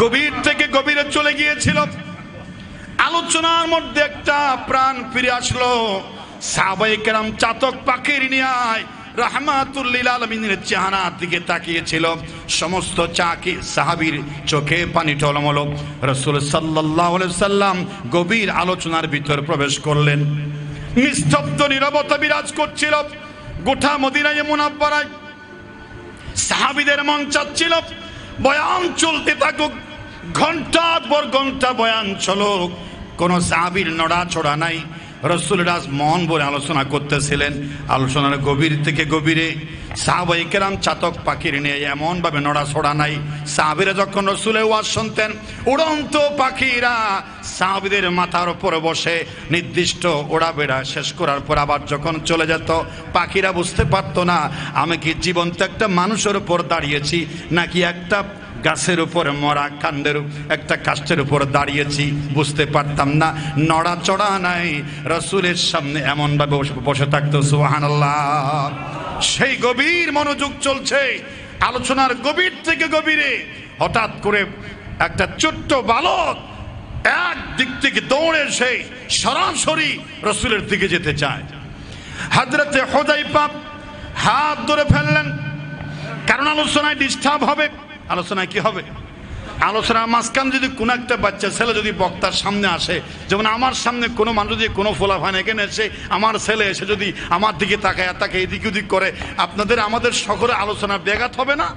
গভীর থেকে গভীরে চলে গিয়েছিল। আলোচনার মধ্যে একটা প্রাণ ফিরে আসলো। সাহাবায়ে কেরাম চাতক পাখির নিয়ায় রাহমাতুল লিল আলামিনের চেহারার দিকে তাকিয়েছিল। সমস্ত চাকি সাহাবীর চোখে পানি টলমলো। রাসূল সাল্লাল্লাহু আলাইহি সাল্লাম গভীর আলোচনার ভিতর প্রবেশ করলেন। নিস্তব্ধ নীরবতা বিরাজ করছিল গোটা মদিনায়ে মুনাওয়ারায়। সাহাবীদের মন চাচ্ছিল বয়ান চলতে থাকুক, ঘন্টার পর ঘন্টা বয়ান চলুক, কোন সাহাবীর নড়াচড়া নাই। রাসূল রাজ মন ভরে আলোচনা করতেছিলেন। আলোচনার গভীর থেকে গভীরে সাহাবায়ে কেরাম চাতক পাখির নিয়ে এমন ভাবে নড়াচড়া নাই। সাহাবীরা যখন রাসূলের ওয়াজ শুনতেন, উড়ন্ত পাখিরা সাহাবীদের মাথার উপরে বসে নির্দিষ্ট ওড়াবেড়া শেষ করার পর আবার যখন চলে যেত, পাখিরা বুঝতে পারতো না আমি কি জীবন্ত একটা মানুষের উপর দাঁড়িয়েছি নাকি একটা গাছের উপর মরা কাণ্ডের একটা কাষ্ঠের উপর দাঁড়িয়েছি, বুঝতে পারতাম না। নড়াচড়া নাই, রাসূলের সামনে এমন ভাবে বসে থাকতো। সুবহানাল্লাহ। সেই গভীর মনোযোগ চলছে আলোচনার গভীর থেকে গভীরে হঠাৎ করে একটা ছোট্ট বালক এক দিক থেকে দৌড়ে এসে সরাসরি রাসূলের দিকে যেতে চায়। হযরতে হুযায়ফা হাত ধরে ফেললেন, কারণ আলোচনায় ডিস্টার্ব হবে। আলোচনায় কি হবে? আলোচনার মাঝখান যদি কোনো একটা বাচ্চা ছেলে যদি বক্তার সামনে আসে, যেমন আমার সামনে কোনো মানুষ যদি কোনো ফোলাফান এখানে এসে আমার ছেলে এসে যদি আমার দিকে তাকায় তাকে এদিক ওদিক করে, আমাদের সকলে আলোচনার ব্যাঘাত হবে না?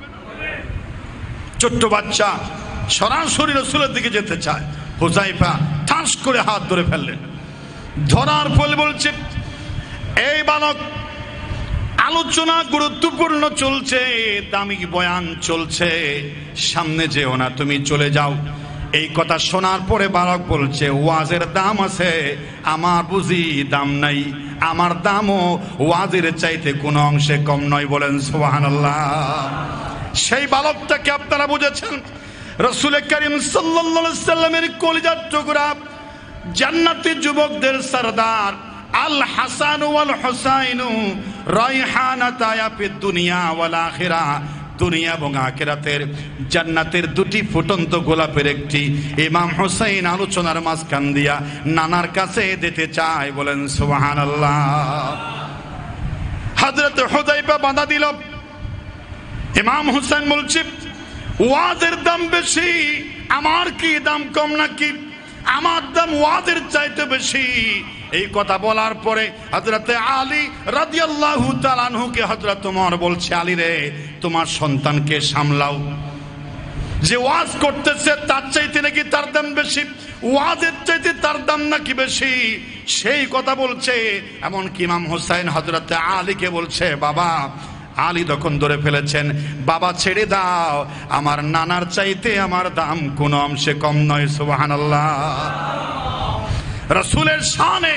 ছোট্ট বাচ্চা সরাসরি রাসূলের দিকে যেতে চায়। হুযায়ফা ঠাস করে হাত ধরে ফেললেন। ধরার ফলে বলছে, এই বালক, আলোচনা গুরুত্বপূর্ণ চলছে, দামি বয়ান চলছে, সামনে যেও না, তুমি চলে যাও। এই কথা শোনার পরে বালক বলছে, ওয়াজের দাম আছে, আমার বুঝি দাম নাই, আমার দামও ওয়াজের চাইতে কোনো অংশে কম নয়। বলেন সুবহানাল্লাহ। সেই বালকটাকে আপনারা বুঝেছেন, রাসূল করিম সাল্লাল্লাহু আলাইহি সাল্লামের কলিজার টুকরা, জান্নাতি যুবকদের সরদার আল হাসান ওয়াল হুসাইন রায়হানাতায়া ফিদ দুনিয়া ওয়াল আখিরা, দুনিয়া এবং আখিরাতের জান্নাতের দুটি ফুটন্ত গোলাপের একটি ইমাম হুসাইন আলোচনার মাঝখান দিয়া নানার কাছে দিতে চায়। বলেন সুবহানাল্লাহ। হযরত হুযায়ফা বাধা দিল। ইমাম হুসাইন বলছে, ওয়াজের দাম বেশি, আমার কি দাম কম নাকি? আমার দাম ওয়াজের চাইতে বেশি। এই কথা বলার পরে হযরতে আলী রাদিয়াল্লাহু তাআলা আনহুকে হযরত ওমর বলছে, আলী রে, তোমার সন্তানকে সামলাও, যে ওয়াজ করতেছে তার চাইতে নাকি তার দাম বেশি, ওয়াজের চাইতে তার দাম নাকি বেশি, সেই কথা বলছে। এমনকি ইমাম হুসাইন হযরতে আলীকে বলছে, বাবা। আলী তখন ধরে ফেলেছেন, বাবা ছেড়ে দাও, আমার নানার চাইতে আমার দাম কোনো অংশে কম নয়। সুবহানাল্লাহ। রাসূলের শানে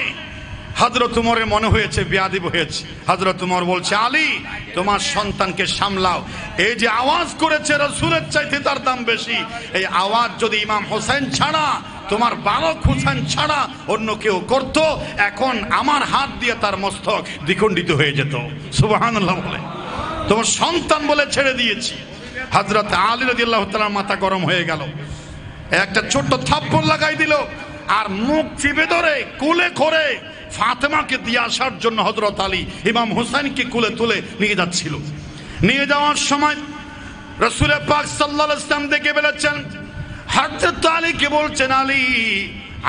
হযরত ওমরের মনে হয়েছে বেয়াদব হয়েছে। হযরত ওমর বলছে, আলী, তোমার সন্তানকে সামলাও, এই যে আওয়াজ করেছে রাসূলের চাইতে তার দাম বেশি, এই আওয়াজ যদি ইমাম হোসেন ছাড়া, তোমার বালক হোসেন ছাড়া অন্য কেউ করত, এখন আমার হাত দিয়ে তার মস্তক দ্বিখণ্ডিত হয়ে যেত। সুবহানাল্লাহ বলে, তোমার সন্তান বলে ছেড়ে দিয়েছি। হযরত আলী রাদিয়াল্লাহু তাআলা মাথা গরম হয়ে গেল, একটা ছোট্ট থাপ্পড় লাগাই দিল, আর মুখ চিপে ধরে কোলে করে ফাতেমাকে দিয়ে আসার জন্য হযরত আলী ইমাম হুসাইনকে কোলে তুলে নিয়ে যাচ্ছিল। নিয়ে যাওয়ার সময় রাসূল পাক সাল্লাল্লাহু আলাইহি ওয়াসাল্লাম দেখে বলেছেন, হযরত আলীকে বলছেন, আলী,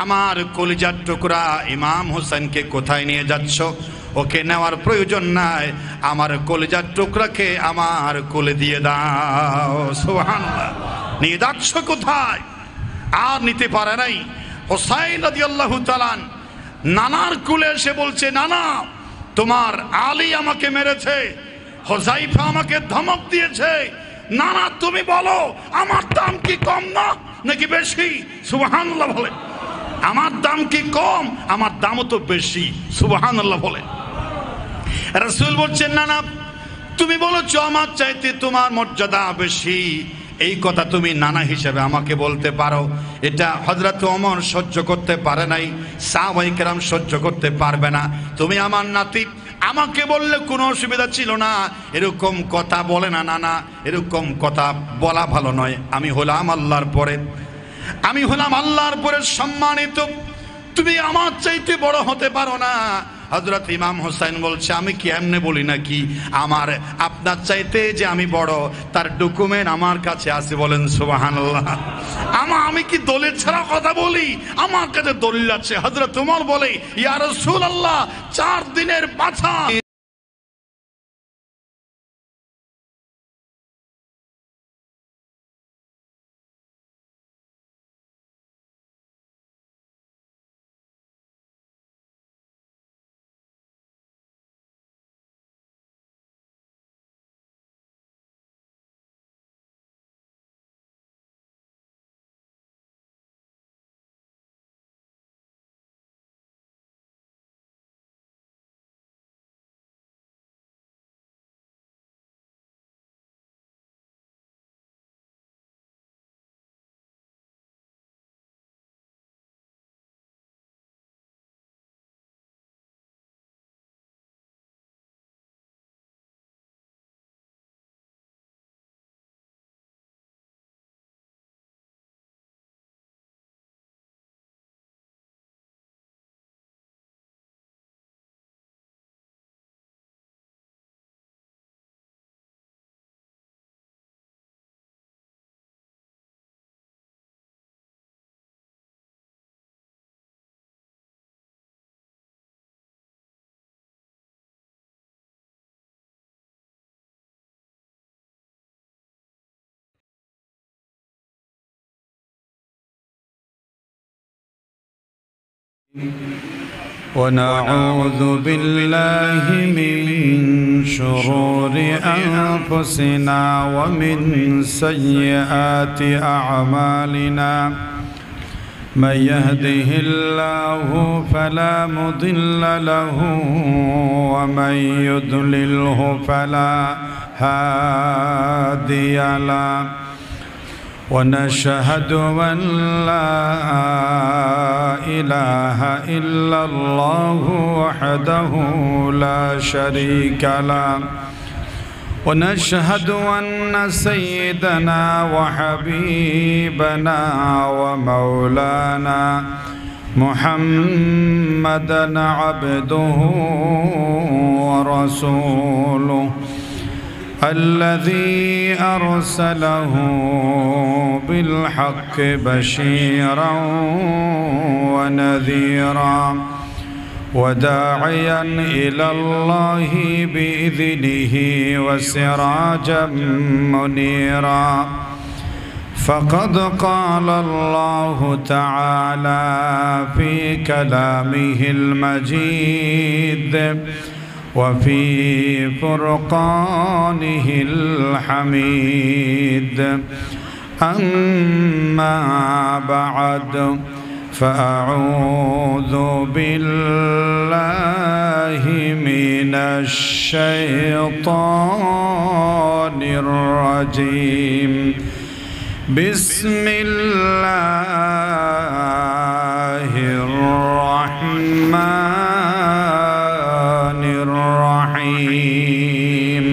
আমার কলিজার টুকরা ইমাম হুসাইনকে কোথায় নিয়ে যাচ্ছ? ওকে নেওয়ার প্রয়োজন নাই, আমার কলিজার টুকরাকে আমার কোলে দিয়ে দাও। সুবহানাল্লাহ। নিয়ে যাচ্ছ কোথায়? আর নিতে পারে নাই। হুসাইন রাদিয়াল্লাহু তাআলা নানার কোলে এসে বলছে, নানা, তোমার আলী আমাকে মেরেছে, হুযায়ফা আমাকে ধমক দিয়েছে, নানা তুমি বলো আমার দাম কি কম না নাকি বেশি? সুবহানাল্লাহ বলে, আমার দাম কি কম? আমার দামও তো বেশি। সুবহানাল্লাহ বলে। রাসূল বলছেন, না না, তুমি বলেছো আমার চাইতে তোমার মর্যাদা বেশি, এই কথা তুমি নানা হিসেবে আমাকে বলতে পারো। এটা হযরত ওমর সহ্য করতে পারে নাই, সাহাবায়ে কেরাম সহ্য করতে পারবে না। তুমি আমার নাতি, আমাকে বললে কোনো অসুবিধা ছিল না। এরকম কথা বলে না, না না, এরকম কথা বলা ভালো নয়। আমি হলাম আল্লাহর পরে, আমি হলাম আল্লাহর পরে সম্মানিত, তুমি আমার চাইতে বড় হতে পারো না। হযরত ইমাম হোসেন বলছে, আমি কি এমনি বলি নাকি? আমার আপনার চাইতে যে আমি বড় তার ডকুমেন্ট আমার কাছে আছে। বলেন সুবহানাল্লাহ। আমি কি দলিল ছাড়া কথা বলি? আমার কাছে দলিল আছে। হযরত ওমর বলে, ইয়া রাসূলুল্লাহ, 4 দিনের মাথা ونعوذ بالله من شرور أنفسنا ومن سيئات أعمالنا من يهده الله فلا مضل له ومن يضلله فلا هادي له ونشهد أن لا إله إلا الله وحده لا شريك له ونشهد أن سيدنا وحبيبنا ومولانا محمدا عبده ورسوله الذي أرسله بالحق بشيرا ونذيرا وداعيا إلى الله بإذنه وسراجا منيرا فقد قال الله تعالى في كلامه المجيد وفي فرقانه الحميد أما بعد فأعوذ بالله من الشيطان الرجيم بسم الله الرحمن الرحيم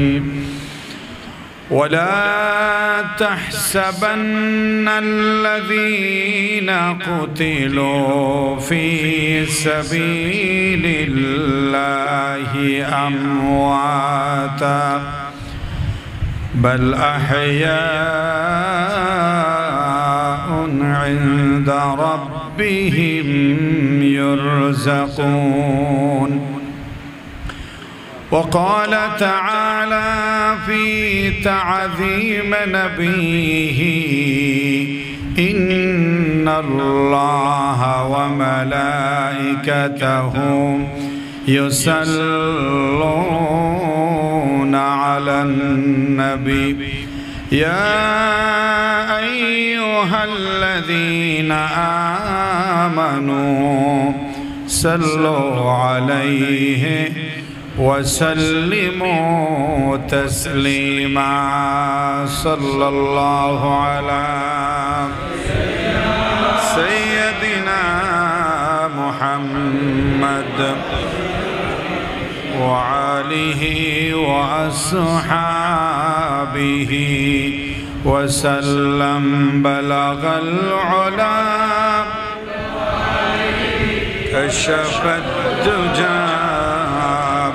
ولا تحسبن الذين قتلوا في سبيل الله أمواتا بل أحياء عند ربهم يرزقون وقال تعالى في تعظيم نبيه إن الله وملائكته يصلون على النبي يا أيها الذين آمنوا صلوا عليه وسلموا تسليما صلى الله على سيدنا محمد وعلى آله وأصحابه وسلم بلغ العلا كشف الدجى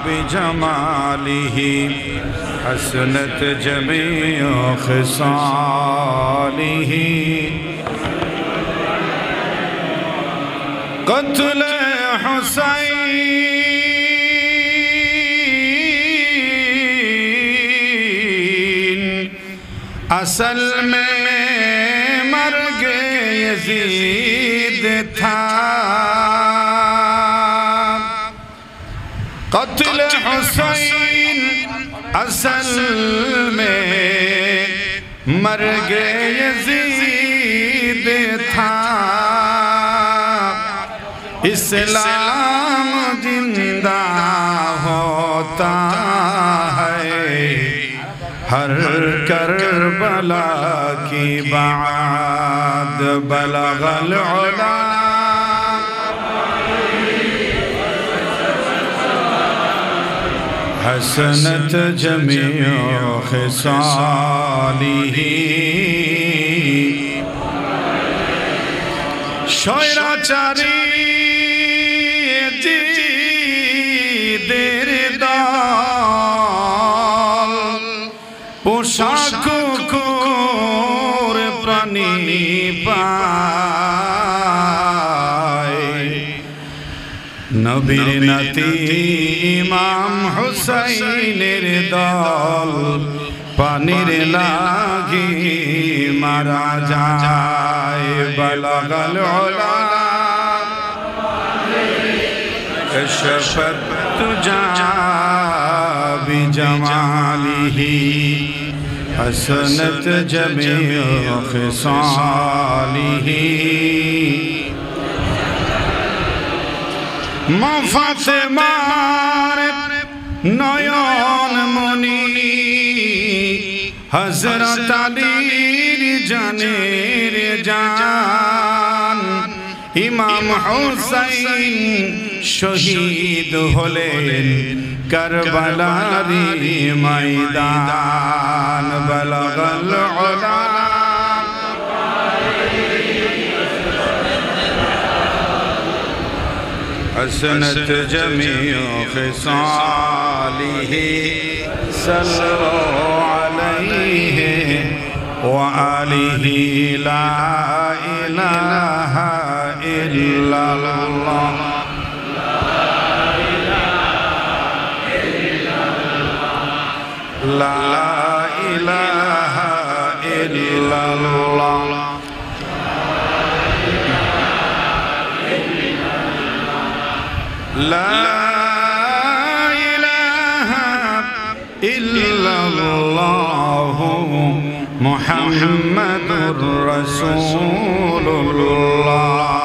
بجماله حسنت جميع خصاله قتل حسین اصل میں مرگ یزید تھا قتل حسین اصل میں مرگ یزید تھا اسلام زندہ ہوتا ہے ہر کربلا کی بعد بلغ العلا حسنت جمیع خصاله স্বৈরাচারী জিদের দল পোশাক কুকুর প্রাণী পায় নবীর নাতি ইমাম হুসাইনের দল পানির লাগি মারা যায় বলগল উলা كشفت تجا بجماله حسنت جميع خصاله ما فاطمار নয়ন মনি হযরত আলীর জানের জান ইমাম হুসাইন শহীদ হলেন কারবালার ময়দান বলগল উলা حسنت جميع خصاله صلوا عليه وآله لا إله إلا الله لا إله إلا الله لا إله إلا الله محمد رسول الله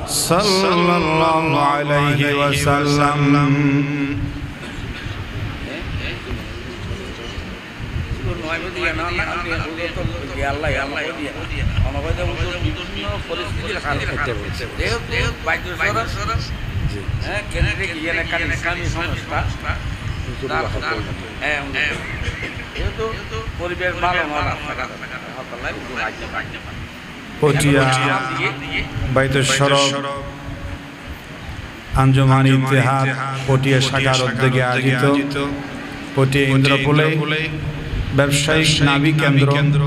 صلى الله عليه وسلم পটিয়া বাইতুল শরফ আঞ্জুমান ইত্তেহাদ পটিয়া শাখার উদ্যোগে আয়োজিত পটিয়া ইন্দ্রপুলে ব্যবসায়িক নাবি কেন্দ্র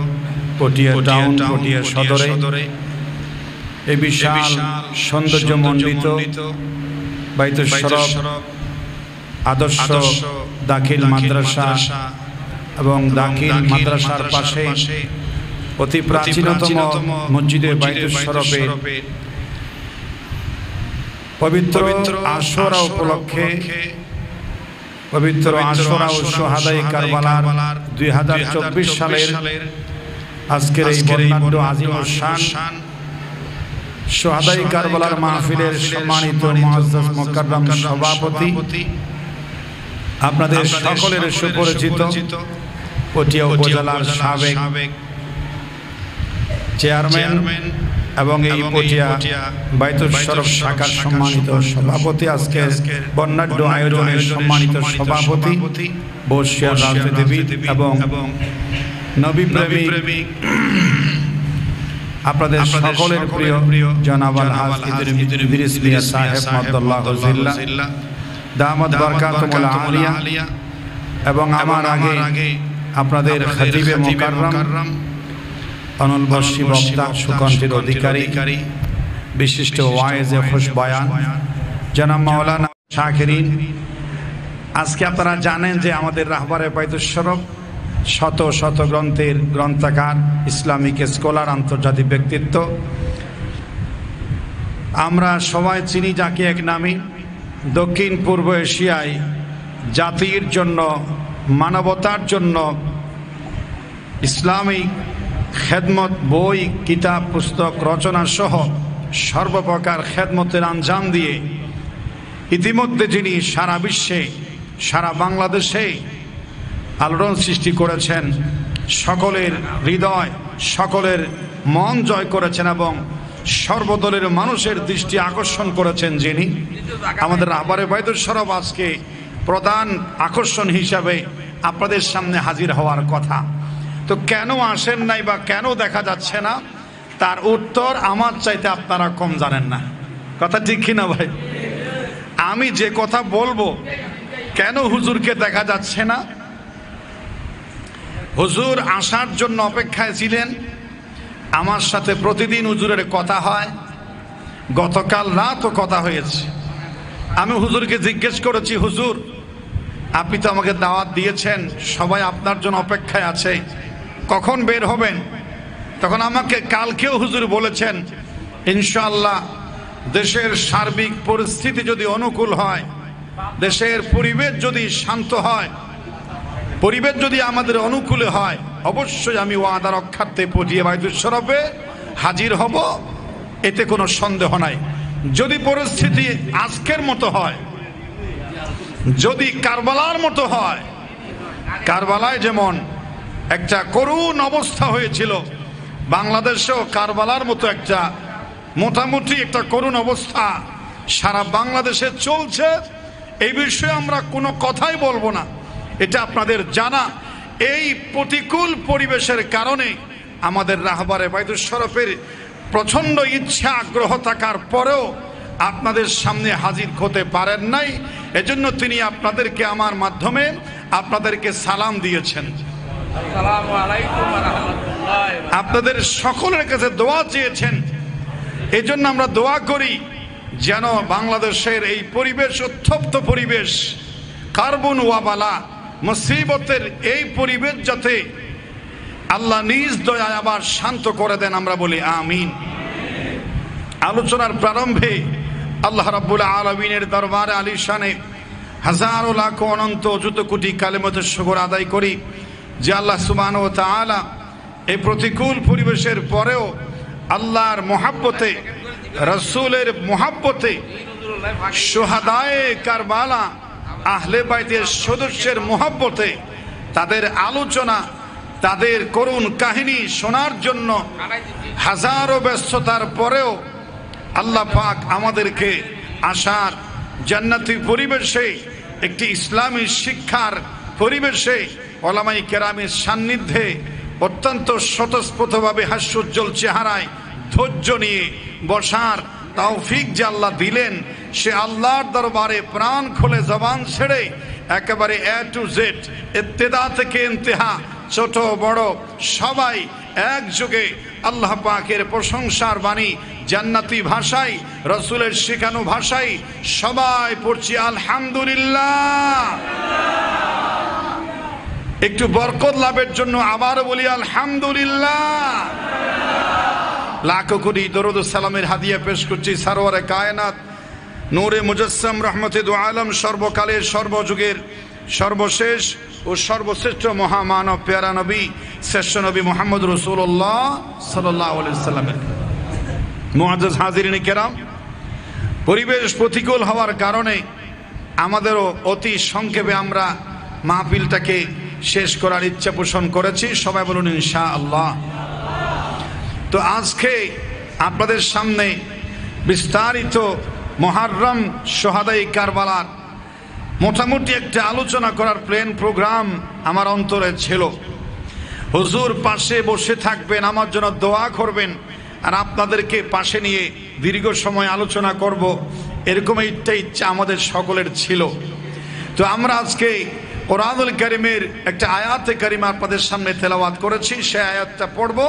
পটিয়া টাউন পটিয়া সদরে এই বিশাল সৌন্দর্যমণ্ডিত বাইতুল শরফ আদর্শ দাখিল মাদ্রাসা এবং দাখিল মাদ্রাসার পাশে অতি প্রাচীনতম মসজিদে বাইতুল শরফে পবিত্র আশুরা উপলক্ষে পবিত্র আশুরা ও শুহাদায়ে কারবালার 2024 সালের আজকের এই বর্ণাঢ্য আজিমুস শান শুহাদায়ে কারবালার মাহফিলের সম্মানিত মুআজ্জাজ মুকাররম সভাপতি আপনাদের সকলের সুপরিচিত পটিয়া উপজেলার সাবেক চেয়ারম্যান এবং এই পটিয়া বাইতুল শরফ শাখার সম্মানিত সভাপতি, আজকে বর্ণাঢ্য আয়োজনের সম্মানিত সভাপতি, বর্ষিয়া রাজনীতিবিদ এবং নবী প্রেমিক আপনাদের সকলের প্রিয় জনাব আল-হাজ ইদ্রিস মিয়া সাহেব মাদাল্লাহু জিল্লাহ দামাত বারকাতুল আলিয়া এবং আমার আগে আপনাদের খতিবে মুকাররম অনুলবর্ষী বক্তা সুকণ্ঠের অধিকারী বিশিষ্ট ওয়াইজে খুশ বয়ান জনাব মাওলানা শাকিরিন। আজকে আপনারা জানেন যে আমাদের রাহবারে বাইতুল শরফ শত শত গ্রন্থের গ্রন্থকার, ইসলামিক স্কলার, আন্তর্জাতিক ব্যক্তিত্ব। আমরা সবাই চিনি যাকে এক নামে দক্ষিণ পূর্ব এশিয়ায় জাতির জন্য, মানবতার জন্য ইসলামিক খেদমত, বই, কিতাব, পুস্তক রচনা সহ সর্বপ্রকার খেদমতের আঞ্জাম দিয়ে ইতিমধ্যে যিনি সারা বিশ্বে, সারা বাংলাদেশে আলোড়ন সৃষ্টি করেছেন, সকলের হৃদয়, সকলের মন জয় করেছেন এবং সর্বদলের মানুষের দৃষ্টি আকর্ষণ করেছেন, যিনি আমাদের রাহবারে বাইতুল শরফ আজকে প্রধান আকর্ষণ হিসাবে আপনাদের সামনে হাজির হওয়ার কথা। তো কেন আসেন নাই বা কেন দেখা যাচ্ছে না, তার উত্তর আমার চাইতে আপনারা কম জানেন না। কথা ঠিক কিনা ভাই? আমি যে কথা বলবো, কেন হুজুরকে দেখা যাচ্ছে না, হুজুর আসার জন্য অপেক্ষায় ছিলেন। আমার সাথে প্রতিদিন হুজুরের কথা হয়, গতকাল রাতও কথা হয়েছে। আমি হুজুরকে জিজ্ঞেস করেছি, হুজুর আপনি তো আমাকে দাওয়াত দিয়েছেন, সবাই আপনার জন্য অপেক্ষায় আছে, কখন বের হবেন? তখন আমাকে কালকেও হুজুর বলেছেন, ইনশাআল্লাহ দেশের সার্বিক পরিস্থিতি যদি অনুকূল হয়, দেশের পরিবেশ যদি শান্ত হয়, পরিবেশ যদি আমাদের অনুকূলে হয়, অবশ্যই আমি ওয়াদা রক্ষার্থে পটিয়া বাইতুল শরফে হাজির হব, এতে কোনো সন্দেহ নাই। যদি পরিস্থিতি আজকের মতো হয়, যদি কারবালার মতো হয়, কারবালায় যেমন একটা করুণ অবস্থা হয়েছিল, বাংলাদেশেও কারবালার মতো একটা মোটামুটি একটা করুণ অবস্থা সারা বাংলাদেশে চলছে। এই বিষয়ে আমরা কোনো কথাই বলবো না, এটা আপনাদের জানা। এই প্রতিকূল পরিবেশের কারণে আমাদের রাহবারে বাইতুল শরফের প্রচণ্ড ইচ্ছা, আগ্রহ থাকার পরেও আপনাদের সামনে হাজির হতে পারেন নাই। এজন্য তিনি আপনাদেরকে আমার মাধ্যমে আপনাদেরকে সালাম দিয়েছেন, আপনাদের সকলের কাছে দোয়া চেয়েছেন। এজন্য আমরা দোয়া করি যেন বাংলাদেশের এই পরিবেশ, উত্তপ্ত পরিবেশ, কার্বন ওয়াবালা মুসিবতের এই পরিবেশ যাতে আল্লাহ নিজ দয়ায় আবার শান্ত করে দেন, আমরা বলি আমিন। আলোচনার প্রারম্ভে আল্লাহ রাব্বুল আলামিনের দরবারে আলিশানে হাজারো লাখ অনন্ত অযুত কোটি কালেমাতুর শুকর আদায় করি যে আল্লাহ সুবহানাহু ওয়া তাআলা এই প্রতিকূল পরিবেশের পরেও আল্লাহর মহাব্বতে, রাসূলের মহাব্বতে, শুহাদায়ে কারবালা, আহলে বাইতের সদস্যের মহাব্বতে তাদের আলোচনা, তাদের করুণ কাহিনী শোনার জন্য হাজারো ব্যস্ততার পরেও আল্লাহ পাক আমাদেরকে আসার জান্নাতি পরিবেশে, একটি ইসলামী শিক্ষার পরিবেশে, ওলামায়ে কেরামের সান্নিধ্যে অত্যন্ত স্বতঃস্ফূর্তভাবে হাস্যোজ্জ্বল চেহারায় ধৈর্য নিয়ে বসার তৌফিক যে আল্লাহ দিলেন, সে আল্লাহর দরবারে প্রাণ খুলে জবান ছেড়ে একেবারে এ টু জেড, ইবতিদা থেকে ইন্তেহা, ছোট বড় সবাই একযোগে আল্লাহ পাকের প্রশংসার বাণী জান্নাতি ভাষায়, রাসূলের শেখানো ভাষায় সবাই পড়ছি আলহামদুলিল্লাহ। একটু বরকত লাভের জন্য আবার বলি আলহামদুলিল্লাহ। লাখো কোটি দরুদ ও সালামের হাদিয়া পেশ করছি সরওয়ারে কায়নাত, নূরে মুজাসসাম, রহমতে দু আলম, সর্বকালের সর্বযুগের সর্বশেষ ও সর্বশ্রেষ্ঠ মহামানব প্যারা নবী, শ্রেষ্ঠ নবী মুহাম্মদ রাসূলুল্লাহ সাল্লাল্লাহু আলাইহি ওয়াসাল্লামের। মুআজ্জাজ হাজিরিন কেরাম, পরিবেশ প্রতিকূল হওয়ার কারণে আমাদেরও অতি সংক্ষেপে আমরা মাহফিলটাকে শেষ করার ইচ্ছা পোষণ করেছি। সবাই বলুন ইনশাআল্লাহ। তো আজকে আপনাদের সামনে বিস্তারিত মুহররম শুহাদায়ে কারবালার মোটামুটি একটা আলোচনা করার প্ল্যান প্রোগ্রাম আমার অন্তরে ছিল। হুজুর পাশে বসে থাকবেন, আমার জন্য দোয়া করবেন, আর আপনাদেরকে পাশে নিয়ে দীর্ঘ সময় আলোচনা করব, এরকম একটা ইচ্ছা আমাদের সকলের ছিল। তো আমরা আজকে কোরআনুল কারীমের একটা আয়াতে কারিমা আপনাদের সামনে তেলাওয়াত করেছি, সেই আয়াতটা পড়ব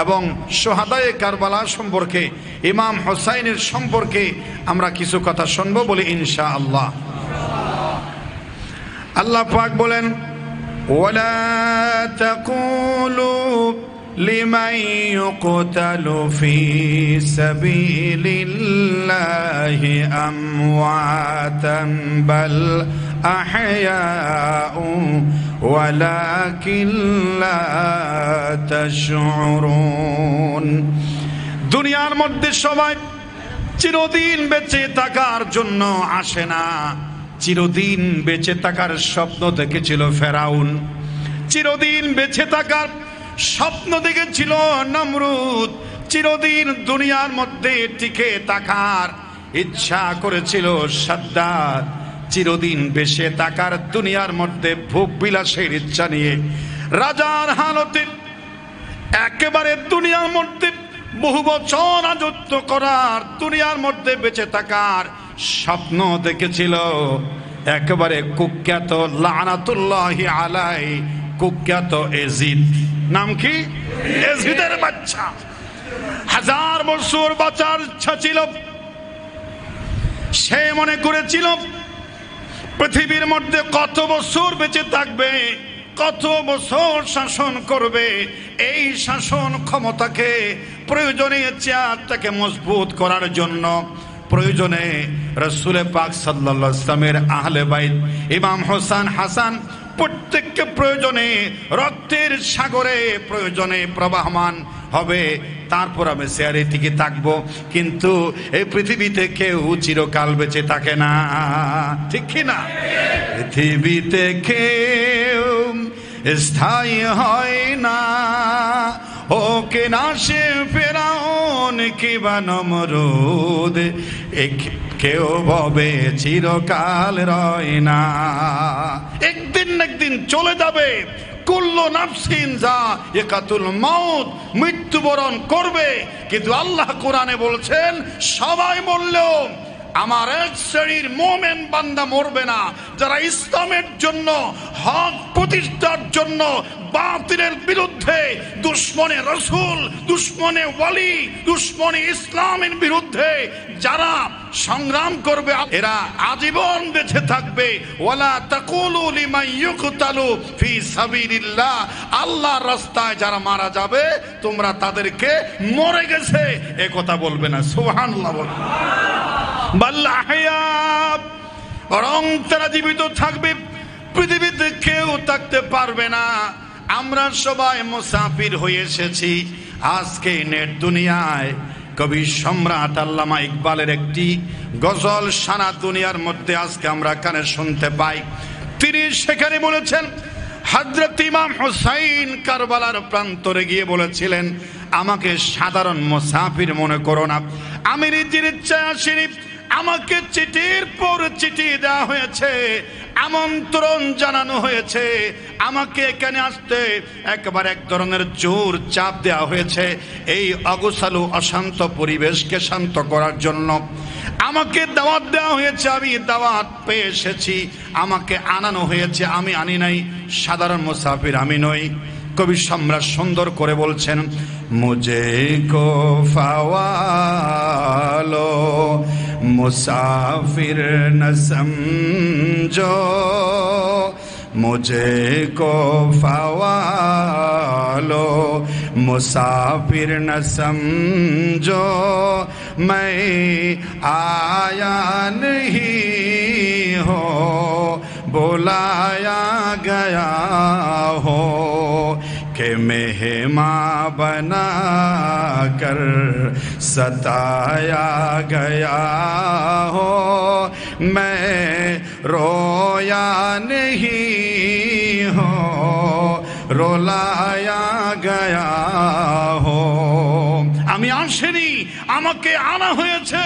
এবং শুহাদায়ে কারবালা সম্পর্কে, ইমাম হুসাইনের সম্পর্কে আমরা কিছু কথা শুনব, বলি ইনশাআল্লাহ। আল্লাহ পাক বলেন, ওয়ালা তাকুলু লিমান ইউকতালু ফি সাবিলিল্লাহি আমওয়াতান বাল আহইয়াউ ওয়ালাকিন লা তাশউরুন। দুনিয়ার মধ্যে সবাই চিরদিন বেঁচে থাকার জন্য আসে না। চিরদিন বেঁচে থাকার স্বপ্ন দেখেছিল ফেরাউন, চিরদিন বেঁচে থাকার স্বপ্ন দেখেছিল নমরুদ, চিরদিন দুনিয়ার মধ্যে টিকে থাকার ইচ্ছা করেছিল সাদ্দাত, চিরদিন বেঁচে থাকার দুনিয়ার মধ্যে ভোগ বিলাসের ইচ্ছা নিয়ে রাজার হালতে একেবারে দুনিয়ার মধ্যে বহু বছর রাজত্ব করার, দুনিয়ার মধ্যে বেঁচে থাকার স্বপ্ন দেখেছিল একেবারে কুখ্যাত লানাতুল্লাহি আলাইহি, কুখ্যাত এজিদ। নাম কি? এজিদের বাচ্চা। 1000 বছর বাঁচার ইচ্ছা ছিল। সে মনে করেছিল পৃথিবীর মধ্যে কত বছর বেঁচে থাকবে, কত বছর শাসন করবে, এই শাসন ক্ষমতাকে প্রয়োজনে চেয়ারটাকে মজবুত করার জন্য, প্রয়োজনে রাসূল পাক সাল্লাল্লাহু আলাইহি ওয়াসাল্লামের আহলে বাইত ইমাম হোসেন হাসান প্রত্যেককে প্রয়োজনে রক্তের সাগরে প্রয়োজনে প্রবাহমান হবে, তারপর আমি চেয়ারে টিকে থাকবো। কিন্তু এই পৃথিবীতে কেউ চিরকাল বেঁচে থাকে না, ঠিক কি না? পৃথিবীতে কেউ স্থায়ী হয় না, ওকে না সে ফেরাউন কিবা নমরুদ, কেউ ভবে চিরকাল রয় না, একদিন একদিন চলে যাবে। কুল্লু নাফসিন যায়িকাতুল মাউত, মৃত্যুবরণ করবে। কিন্তু আল্লাহ কোরআনে বলছেন সবাই মরলেও আমার এক শ্রেণীর মুমিন বান্দা মরবে না, যারা ইসলামের জন্য, হক প্রতিষ্ঠার জন্য, বাতিলের বিরুদ্ধে, দুশমনে রাসূল, দুশমনে ওয়ালি, দুশমনে ইসলামের বিরুদ্ধে যারা সংগ্রাম করবে এরা আজীবন বেঁচে থাকবে। ওয়ালা তাকুলু লিমান ইউকতালু ফি সাবিলিল্লাহ, আল্লাহর রাস্তায় যারা মারা যাবে তোমরা তাদেরকে মরে গেছে এ কথা বলবে না। সুবহানাল্লাহ বল। বাল আহইয়া, বরং তারা জীবিত থাকবে, পৃথিবীতে কেউ থাকতে পারবে না। আমরা সবাই মুসাফির হয়ে এসেছি আজকে নেট দুনিয়ায়। কবি সম্রাট আল্লামা ইকবালের একটি গজল সারা দুনিয়ার মধ্যে আজকে আমরা কানে শুনতে পাই। তিনি সেখানে বলেছেন, হযরত ইমাম হুসাইন কারবালার প্রান্তরে গিয়ে বলেছিলেন, আমাকে সাধারণ মুসাফির মনে করো না, আমি নিজের ইচ্ছায় আসিনি, আমাকে চিঠির পর চিঠি দেওয়া হয়েছে, আমন্ত্রণ জানানো হয়েছে, আমাকে এখানে আসতে একবার এক ধরনের জোর চাপ দেওয়া হয়েছে এই অগোছালো অশান্ত পরিবেশকে শান্ত করার জন্য। আমাকে দাওয়াত দেওয়া হয়েছে, আমি দাওয়াত পেয়ে এসেছি, আমাকে আনানো হয়েছে, আমি আনি নাই, সাধারণ মুসাফির আমি নই। কবি সম্রাট সুন্দর করে বলছেন, মুঝে কো ফাওয়ালো মুসাফির ন সমঝো, মুঝে কো ফাওয়ালো মুসাফির ন সমঝো, मैं आया नहीं हो बुलाया गया हो, के मेहमां बना कर सताया गया हो, मैं रोया नहीं हो रुलाया गया हो। আমি আসেনি, আমাকে আনা হয়েছে।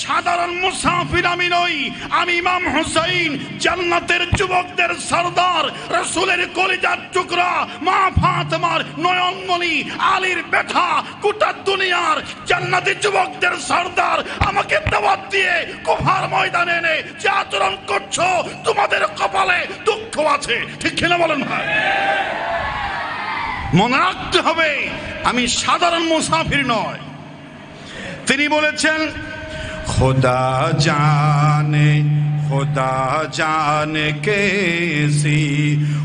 সাধারণ মুসাফির আমি নই, আমি ইমাম হুসাইন, জান্নাতের যুবকদের সরদার, রাসূলের কলিজার টুকরা, মা ফাতেমার নয়নমণি, আলীর ব্যথা, গোটা দুনিয়ার জান্নাতি যুবকদের সরদার আমাকে দাওয়াত দিয়ে কুফার ময়দানে এনে যে আচরণ করছো, তোমাদের কপালে দুঃখ আছে। ঠিক কিনা বলেন ভাই? মনে রাখতে হবে আমি সাধারণ মুসাফির নয়। তিনি বলেছেন खुदा जाने कैसी,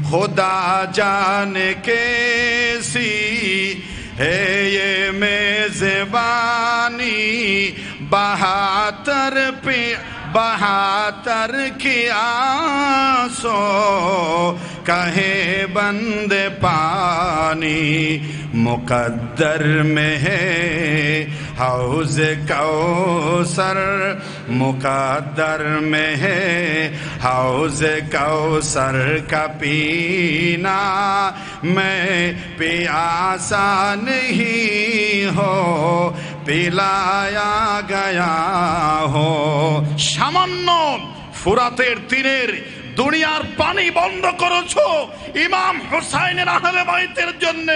खुदा जाने कैसी है ये मेज़बानी, बहातर की आंसू कहे बंदे पानी, मुकद्दर में है हौज कौसर, मुकद्दर में है हौज कौसर का पीना, मैं प्यासा नहीं हो पिलाया गया हो। সামান্য ফুরাতের তীরের দুনিয়ার পানি বন্ধ করেছো, ইমাম হুসাইনের আহলে বাইতের জন্য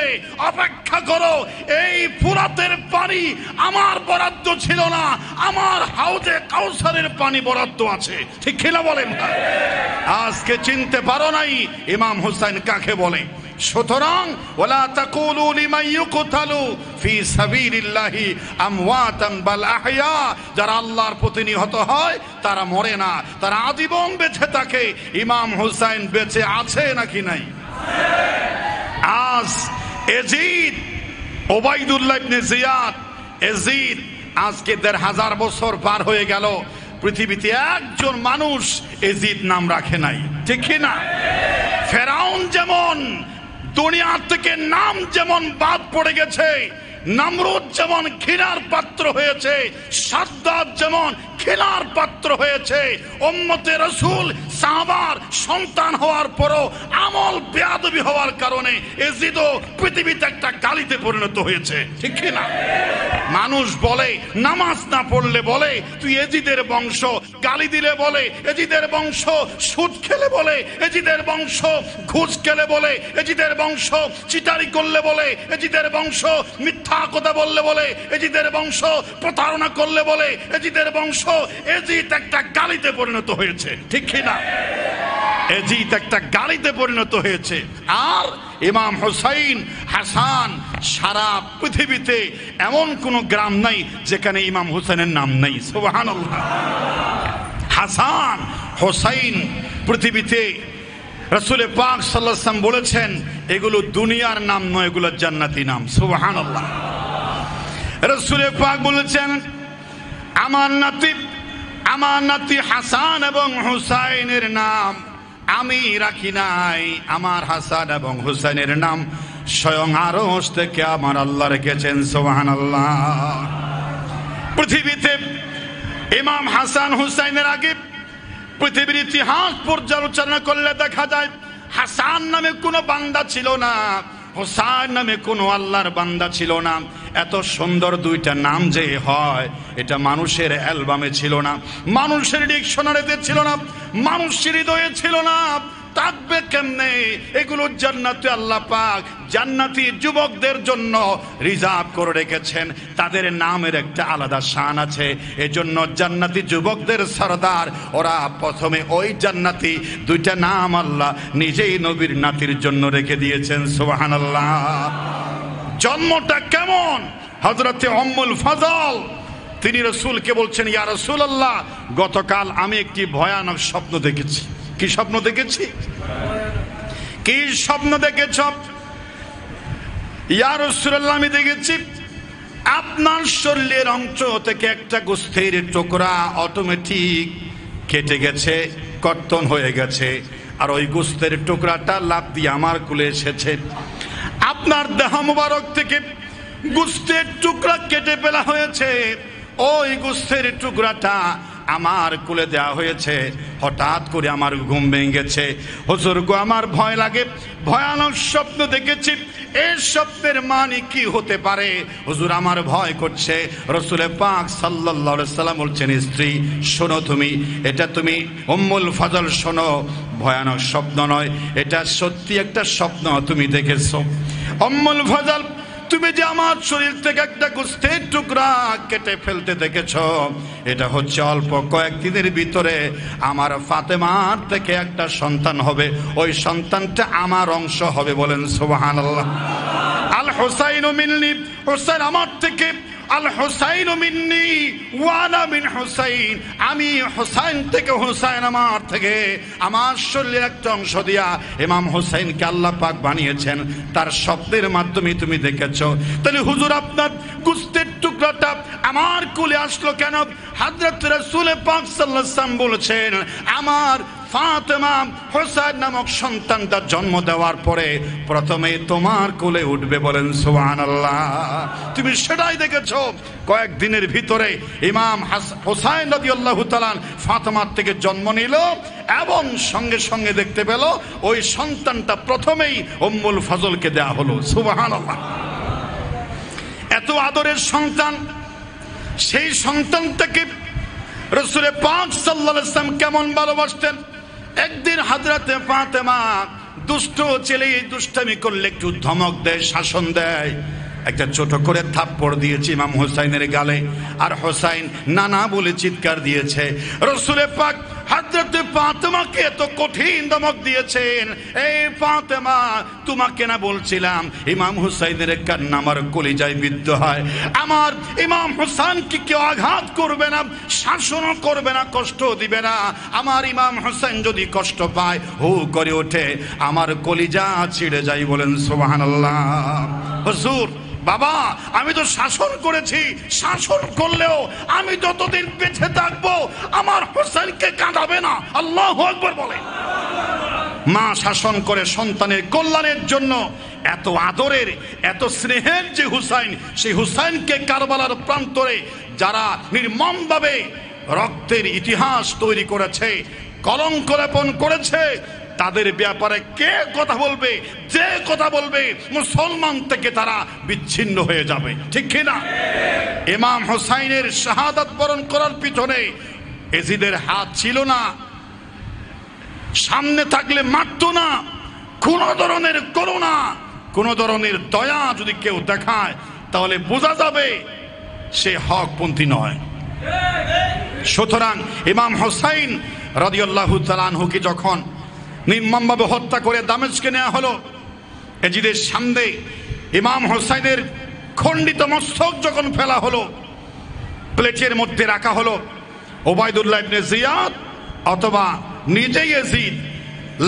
অপেক্ষা করো। এই ফুরাতের পানি আমার বরাদ্দ ছিল না, আমার হাউজে কাউসারের পানি বরাদ্দ আছে। ঠিক কিনা বলেন? আজকে চিনতে পারো নাই ইমাম হুসাইন কাকে বলে। সুতরাং ওয়ালা তাকুলু লিমান ইউকতালু ফি সাবিলিল্লাহি আমওয়াতান বাল আহইয়া, যারা আল্লাহর পথে নিহত হয় তারা মরে না, তারা আজীবন বেঁচে থাকে। ইমাম হুসাইন বেঁচে আছে নাকি নাই? আজ এজিদ, ওবাইদুল্লাহ ইবনে জিয়াদ, এজিদ আজকে ১৫০০ বছর পার হয়ে গেল, পৃথিবীতে একজন মানুষ এজিদ নাম রাখে নাই। ঠিক কিনা? ফেরাউন যেমন দুনিয়া থেকে নাম যেমন বাদ পড়ে গেছে, নমরুদ যেমন ঘৃণার পাত্র হয়েছে, সাদ্দাত যেমন ঘৃণার পাত্র হয়েছে, উম্মতে রাসূল সাহাবার সন্তান হওয়ার পরও আমল বেয়াদবি হওয়ার কারণে এজিদও পৃথিবীতে একটা গালিতে পরিণত হয়েছে। ঠিক না? মানুষ বলে নামাজ না পড়লে বলে তুই এজিদের বংশ, গালি দিলে বলে এজিদের বংশ, সুদ খেলে বলে এজিদের বংশ, ঘুষ খেলে বলে এজিদের বংশ, চিটারি করলে বলে এজিদের বংশ, মিথ্যা কথা বললে বলে এজিদের বংশ, প্রতারণা করলে বলে এজিদের বংশ। এজিদ একটা গালিতে পরিণত হয়েছে। ঠিক কিনা? এজিদ একটা গালিতে পরিণত হয়েছে। আর ইমাম হুসাইন, হাসান, সারা পৃথিবীতে এমন কোন গ্রাম নাই যেখানে ইমাম হুসাইনের নাম নেই। সুবহানাল্লাহ। হাসান, হুসাইন পৃথিবীতে রাসূল পাক সাল্লাল্লাহু আলাইহি ওয়াসাল্লাম বলেছেন এগুলো দুনিয়ার নাম নয়, এগুলো জান্নাতি নাম। সুবহানাল্লাহ। রাসূল পাক বলেছেন আমার নাতি হাসান এবং হুসাইনের নাম আমি রাখি নাই, আমার হাসান এবং হুসাইনের নাম স্বয়ং আরশ থেকে আমার আল্লাহ রেখেছেন। সুবহানাল্লাহ। পৃথিবীতে ইমাম হাসান হুসাইনের আগে পৃথিবীর ইতিহাস পর্যালোচনা করলে দেখা যায় হাসান নামে কোনো বান্দা ছিল না, হুসাইন নামে কোনো আল্লাহর বান্দা ছিল না। এত সুন্দর দুইটা নাম যে হয় এটা মানুষের অ্যালবামে ছিল না, মানুষের ডিকশনারিতে ছিল না, মানুষের হৃদয়ে ছিল না। থাকবে কেমনে? এগুলো জান্নাতে আল্লাহ পাক জান্নাতি যুবকদের জন্য রিজার্ভ করে রেখেছেন। তাদের নামের একটা আলাদা শান আছে। এজন্য জান্নাতি যুবকদের সরদার ওরা প্রথমে ওই জান্নাতি দুইটা নাম আল্লাহ নিজেই নবীর নাতির জন্য রেখে দিয়েছেন। সুবহানাল্লাহ। জন্মটা কেমন? হযরতে উম্মুল ফজল তিনি রাসূলকে বলছেন, ইয়া রাসূলুল্লাহ, গতকাল আমি একটি ভয়ানক স্বপ্ন দেখেছি। কি স্বপ্ন দেখেছি? কি স্বপ্ন দেখেছ? ইয়া রাসূলুল্লাহ, আমি দেখেছি আপনার শরীরের অংশ থেকে একটা গোশতের টুকরা অটোমেটিক কেটে গেছে, কর্তন হয়ে গেছে, আর ওই গোশতের টুকরাটা লাফ দিয়ে আমার কোলে এসেছে। আপনার দেহ মুবারক থেকে গোশতের টুকরা কেটে ফেলা হয়েছে। ওই গোশতের টুকরাটা আমার কোলে দেওয়া হয়েছে, হঠাৎ করে আমার ঘুম ভেঙে গেছে। হুজুর গো, আমার ভয় লাগে, ভয়ানক স্বপ্ন দেখেছি। এই স্বপ্নের মানে কি হতে পারে হুজুর? আমার ভয় করছে। রাসূল পাক সাল্লাল্লাহু আলাইহি সাল্লাম বলছেন, স্ত্রী শোনো, এটা তুমি উম্মুল ফজল শোনো, ভয়ানক স্বপ্ন নয়, এটা সত্যি একটা স্বপ্ন তুমি দেখেছো। উম্মুল ফজল, তুমি যে আমার শরীর থেকে একটা গোস্তের টুকরা কেটে ফেলতে দেখেছো, এটা হচ্ছে অল্প কয়েকদিনের ভিতরে আমার ফাতেমার থেকে একটা সন্তান হবে, ওই সন্তানটা আমার অংশ হবে। বলেন সুবহানাল্লাহ। আল হুসাইন মিন্নি, হুসাইন আমার থেকে, আল হুসাইন মিন্নি ওয়া আনা মিন হুসাইন, আমি হুসাইন থেকে, হুসাইন আমার থেকে। আমার শরীরের একটা অংশ দিয়া ইমাম হুসাইনকে আল্লাহ পাক বানিয়েছেন, তার স্বপ্নের মাধ্যমে তুমি দেখেছো। তাহলে হুজুর আপনার গোস্তের টুকরাটা আমার কোলে আসলো কেন? হযরত রাসূল পাক সাল্লাল্লাহু আলাইহি ওয়াসাল্লাম বলেছেন, আমার ফাতেমা হুসাইন নামক সন্তানটা জন্ম দেওয়ার পরে প্রথমে তোমার কোলে উঠবে। বলেন সুবহানাল্লাহ। তুমি সেটাই দেখেছো। কয়েকদিনের ভিতরে ইমাম হুসাইন রাদিয়াল্লাহু তাআলা ফাতেমার থেকে জন্ম নিল এবং সঙ্গে সঙ্গে দেখতে পেল ওই সন্তানটা প্রথমেই উম্মুল ফজলকে দেয়া হলো। সুবহানাল্লাহ। এত আদরের সন্তান, সেই সন্তানটাকে রাসূল পাক সাল্লাল্লাহু আলাইহি ওয়াসাল্লাম কেমন ভালোবাসতেন। একদিন হযরতে ফাতেমা দুষ্ট ছেলে দুষ্টামি করলে একটু ধমক দেয়, শাসন দেয়। একটা ছোট করে থাপ্পড় দিয়েছে ইমাম হুসাইনের গালে, আর হুসাইন নানা বলে চিৎকার দিয়েছে। রাসূল পাক হযরতে ফাতেমাকে এত কঠিন ধমক দিয়েছেন, এই ফাতেমা তোমাকে না বলছিলাম ইমাম হুসাইনের কান্না আমার কলিজায় বিদ্ধ হয়। আমার ইমাম হুসাইনকে কেউ আঘাত করবে না, শাসনও করবে না, কষ্ট দিবে না। আমার ইমাম হুসাইন যদি কষ্ট পায়, হু করে ওঠে, আমার কলিজা ছিঁড়ে যায়। বলেন সুবহানাল্লাহ। হুজুর বাবা, আমি তো শাসন করেছি, শাসন করলেও আমি যতদিন বেঁচে থাকবো আমার হোসেনকে কাঁদাবে না। আল্লাহু আকবার বলে। মা শাসন করে সন্তানের কল্যাণের জন্য, এত আদরের এত স্নেহের যে হুসাইন, সেই হুসাইনকে কারবালার প্রান্তরে যারা নির্মমভাবে রক্তের ইতিহাস তৈরি করেছে, কলঙ্ক লেপন করেছে, তাদের ব্যাপারে কে কথা বলবে? যে কথা বলবে মুসলমান থেকে তারা বিচ্ছিন্ন হয়ে যাবে, ঠিক কিনা? ইমাম হুসাইনের শাহাদাত বরণ করার পিছনে এজিদের হাত ছিল না, সামনে থাকলে মারতো না। কোন ধরনের করুণা, কোন ধরনের দয়া যদি কেউ দেখায়, তাহলে বোঝা যাবে সে হকপন্থী নয়। সুতরাং ইমাম হুসাইন রাদিয়াল্লাহু তাআলা আনহুকে যখন নির্মমভাবে হত্যা করে দামেস্কে নেওয়া হলো, এজিদের সামনে ইমাম হুসাইনের খণ্ডিত মস্তক যখন ফেলা হলো, প্লেটের মধ্যে রাখা হলো, ওবায়দুল্লাহ ইবনে জিয়াদ অথবা নিজেই এজিদ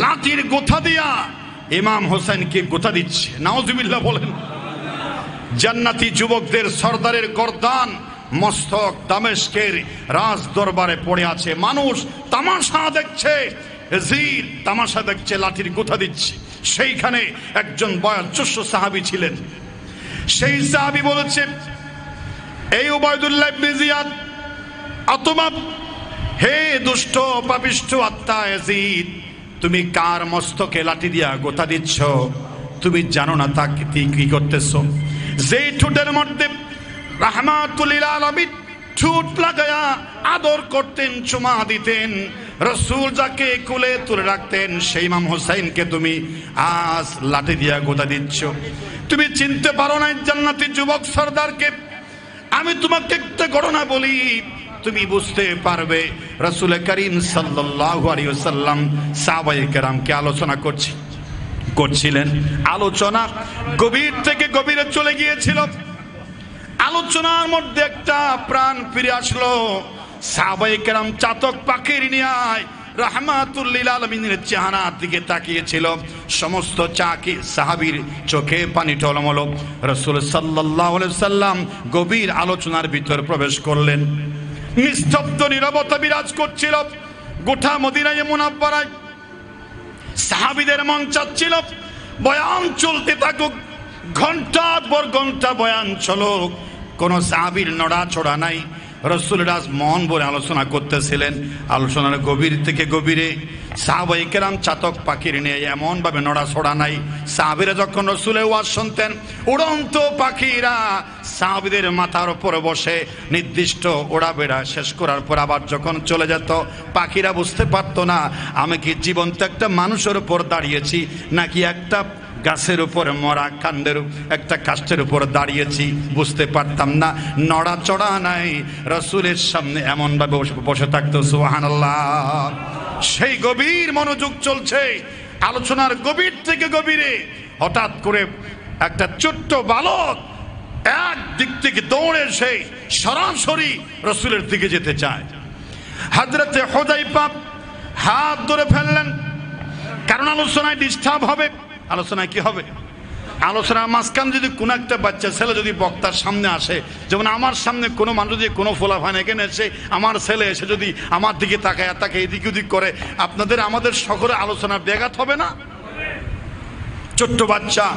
লাঠির গোথা দিয়া ইমাম হুসাইনকে গোথা দিচ্ছে। নাউজুবিল্লাহ বলেন। জান্নাতি যুবকদের সর্দারের গর্দান মস্তক দামেস্কের রাজ দরবারে পড়ে আছে, মানুষ তামাশা দেখছে, এজিদ তামাশা দেখছে, লাঠির গোথা দিচ্ছে। সেইখানে একজন বয়োজ্যেষ্ঠ সাহাবী ছিলেন। সেই সাহাবী বলেছে, এই ওবায়দুল্লাহ ইবনে জিয়াদ, অতঃপর হে দুষ্ট পাপিষ্ঠ আত্মা এজিদ, তুমি কার মস্তকে লাঠি দিয়া গোথা দিচ্ছ? তুমি জানো না তাকে কি করতেছো? যেই ঠোঁটের মধ্যে রাহমাতুল লিল আলামিন ঠোঁট লাগায়া আদর করতেন, চুমা দিতেন, রাসূল যাকে কোলে তুলে রাখতেন, সেই ইমাম হুসাইনকে তুমি আজ লাঠি দিয়া গোথা দিচ্ছ। তুমি চিনতে পারো না জান্নাতি যুবক সর্দারকে? আমি তোমাকে একটা ঘটনা বলি, তুমি বুঝতে পারবে। রাসূল করিম সাল্লাল্লাহু আলাইহি ওয়াসাল্লাম সাহাবায়ে কেরামকে আলোচনা করছিলেন। আলোচনা গভীর থেকে গভীরে চলে গিয়েছিল। আলোচনার মধ্যে একটা প্রাণ ফিরে আসলো। সাহাবায়ে কেরাম চাতক পাখির নিয়ায় রাহমাতুল লিল আলামিনের চেহারার দিকে তাকিয়েছিল। সমস্ত সাহাবীর চোখে পানি টলমল। রাসূল সাল্লাল্লাহু আলাইহি ওয়াসাল্লাম গভীর আলোচনার ভিতর প্রবেশ করলেন। নিস্তব্ধ নীরবতা বিরাজ করছিল গোটা মদিনায়ে মুনাওয়ারায়। সাহাবীদের মন চাচ্ছিল বয়ান চলতে থাকুক, ঘন্টার পর ঘন্টা বয়ান চলুক, কোন সাহাবীর নড়াচড়া নাই। রাসূল রাজ মন ভরে আলোচনা করতেছিলেন। আলোচনার গভীর থেকে গভীরে সাহাবায়ে কেরাম চাতক পাখির নিয়ে এমন ভাবে নড়াছড়া নাই। সাহাবীরা যখন রাসূলের ওয়াজ শুনতেন, উড়ন্ত পাখিরা সাহাবীদের মাথার উপর বসে নির্দিষ্ট ওড়াবেড়া শেষ করার পর আবার যখন চলে যেত, পাখিরা বুঝতে পারতো না আমি কি জীবন্ত একটা মানুষের উপর দাঁড়িয়েছি নাকি একটা গাছের উপর মরা কাণ্ডের একটা কাষ্ঠের উপর দাঁড়িয়েছি, বুঝতে পারতাম না। নড়াচড়া নাই, রাসূলের সামনে এমন ভাবে বসে থাকতো। সুবহানাল্লাহ। সেই গভীর মনোযোগ চলছে, আলোচনার গভীর থেকে গভীরে হঠাৎ করে একটা ছোট্ট বালক এক দিক থেকে দৌড়ে এসে সরাসরি রাসূলের দিকে যেতে চায়। হযরতে হুযায়ফা হাত ধরে ফেললেন, কারণ আলোচনায় ডিস্টার্ব হবে। আলোচনায় কি হবে? আলোচনার মাঝখান যদি কোনো একটা বাচ্চা ছেলে যদি বক্তার সামনে আসে, যেমন আমার সামনে কোনো মানুষ যদি কোনো ফোলাফান এখানে এসে আমার ছেলে এসে যদি আমার দিকে তাকায় এদিক ওদিক করে, আপনাদের আমাদের সকলে আলোচনার ব্যাঘাত হবে না? ছোট্ট বাচ্চা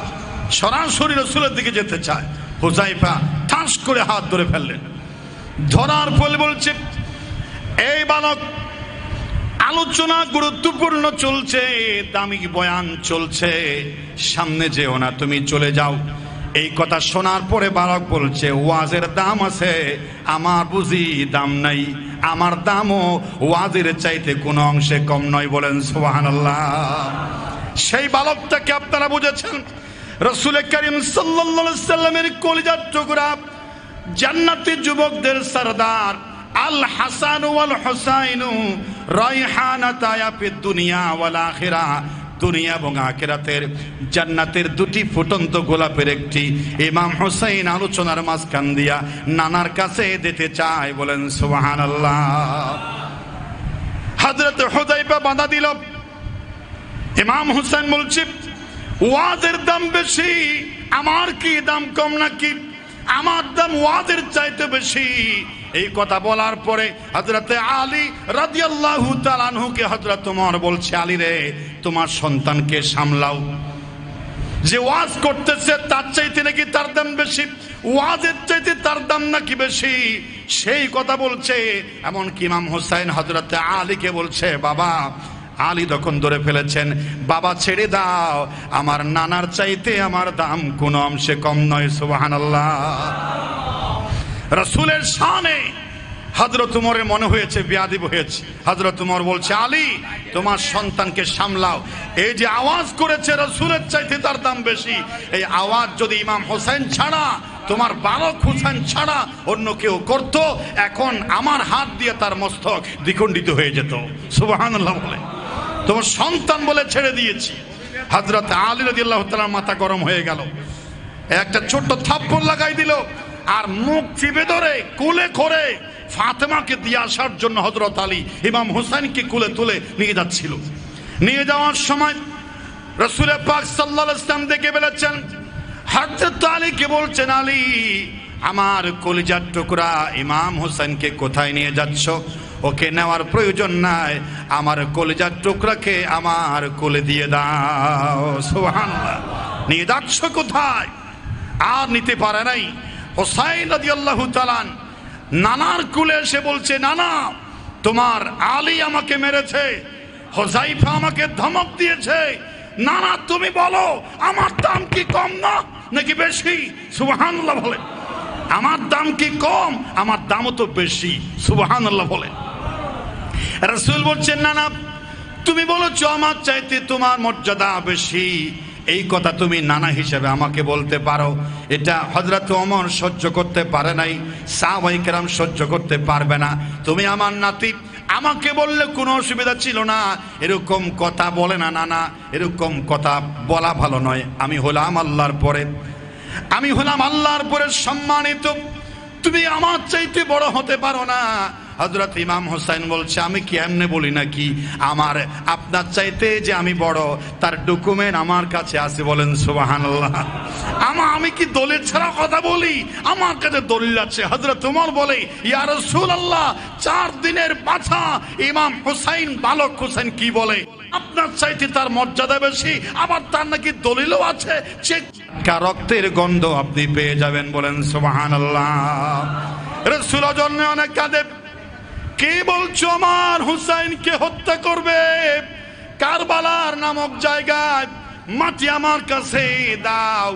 সরাসরি রাসূলের দিকে যেতে চায়। হুযায়ফা ঠাস করে হাত ধরে ফেললেন। ধরার ফলে বলছে, এই বালক, আলোচনা গুরুত্বপূর্ণ চলছে, দামি বয়ান চলছে, সামনে যেও না, তুমি চলে যাও। এই কথা শোনার পরে বালক বলছে, ওয়াজের দাম আছে, আমার বুঝি দাম নাই, আমার দামও ওয়াজের চাইতে কোনো অংশে কম নয়। বলেন সুবহানাল্লাহ। সেই বালকটাকে আপনারা বুঝেছেন, রাসূল করিম সাল্লাল্লাহু আলাইহি সাল্লামের কলিজার টুকরা, জান্নাতি যুবকদের সরদার আল হাসান ওয়াল হুসাইন রায়হানাতা ফিদ দুনিয়া ওয়াল আখিরাহ, দুনিয়া এবং আখিরাতের জান্নাতের দুটি ফুটন্ত গোলাপের একটি ইমাম হুসাইন আলোচনার মাঝখান দিয়া নানার কাছে যেতে চায়। বলেন সুবহানাল্লাহ। হযরত হুযায়ফা বাধা দিল। ইমাম হুসাইন বলছে, ওয়াজের দাম বেশি, আমার কি দাম কম নাকি? আমার দাম ওয়াজের চাইতে বেশি। এই কথা বলার পরে হযরতে আলী রাদিয়াল্লাহু তাআলা আনহুকে হযরত ওমর বলছে, আলী রে, তোমার সন্তানকে সামলাও, যে ওয়াজ করতেছে তার চাইতে নাকি তার দাম বেশি, ওয়াজের চাইতে তার দাম নাকি বেশি, সেই কথা বলছে। এমনকি ইমাম হুসাইন হযরতে আলীকে বলছে, বাবা, আলী তখন ধরে ফেলেছেন, বাবা ছেড়ে দাও, আমার নানার চাইতে আমার দাম কোনো অংশে কম নয়। সুবহানাল্লাহ। রাসূলের শানে হযরত ওমরের মনে হয়েছে বেয়াদবি হয়েছে। হযরত ওমর বলছে, আলী, তোমার সন্তানকে সামলাও, এই যে আওয়াজ করেছে রাসূলের চাইতে তার দাম বেশি, এই আওয়াজ যদি ইমাম হোসেন ছাড়া, তোমার বালক হোসেন ছাড়া অন্য কেউ করত, এখন আমার হাত দিয়ে তার মস্তক দ্বিখণ্ডিত হয়ে যেত। সুবহানাল্লাহ বলে, তোমার সন্তান বলে ছেড়ে দিয়েছি। হযরত আলী রাদিয়াল্লাহু তাআলার মাথা গরম হয়ে গেল, একটা ছোট্ট থাপ্পড় লাগাই দিল, আর মুখ চিপে ধরে কোলে করে ফাতেমাকে দিয়ে আসার জন্য হযরত আলী ইমাম হুসাইনকে কোলে তুলে নিয়ে যাচ্ছিল। নিয়ে যাওয়ার সময় রাসূল পাক সাল্লাল্লাহু আলাইহি ওয়াসাল্লাম দেখে বলেছেন, হযরত আলীকে বলছেন, আলী, আমার কলিজার টুকরা ইমাম হুসাইনকে কোথায় নিয়ে যাচ্ছ? ওকে নেওয়ার প্রয়োজন নাই, আমার কলিজার টুকরাকে আমার কোলে দিয়ে দাও। সুবহানাল্লাহ। নিয়ে যাচ্ছ কোথায়? আর নিতে পারে নাই। হুসাইন রাদিয়াল্লাহু তাআলা নানার কোলে এসে বলছে, নানা, তোমার আলী আমাকে মেরেছে, হুযায়ফা আমাকে ধমক দিয়েছে, নানা তুমি বলো আমার দাম কি কম না নাকি বেশি? সুবহানাল্লাহ বলে, আমার দাম কি কম? আমার দামও তো বেশি। সুবহানাল্লাহ বলে। রাসূল বলছেন, না না, তুমি বলেছো আমার চাইতে তোমার মর্যাদা বেশি, এই কথা তুমি নানা হিসেবে আমাকে বলতে পারো। এটা হযরত ওমর সহ্য করতে পারে নাই, সাহাবায়ে কেরাম সহ্য করতে পারবে না। তুমি আমার নাতি, আমাকে বললে কোনো অসুবিধা ছিল না, এরকম কথা বলে না নানা, এরকম কথা বলা ভালো নয়। আমি হলাম আল্লাহর পরে, আমি হলাম আল্লাহর পরে সম্মানিত, তুমি আমার চাইতে বড় হতে পারো না। হযরত ইমাম হোসেন বলছে, আমি কি এমনি বলি নাকি? আমার আপনার চাইতে যে আমি বড় তার ডকুমেন্ট আমার কাছে আছে। বলেন সুবহানাল্লাহ। আমি কি দলিল ছাড়া কথা বলি? আমার কাছে দলিল আছে। হযরত ওমর বলে, ইয়া রাসূলুল্লাহ, 4 দিনের বাছা ইমাম হোসেন, বালক হোসেন কি বলে, আপনার চাইতে তার মর্যাদা বেশি, আবার তার নাকি দলিলও আছে, রক্তের গন্ধ আপনি পেয়ে যাবেন। বলেন সুবহানাল্লাহ। রাসূল জন্য অনেক কাঁদে, কে বলছো আমার হুসাইনকে হত্যা করবে? কারবালার নামক জায়গায় মাটি আমার কাছে দাও।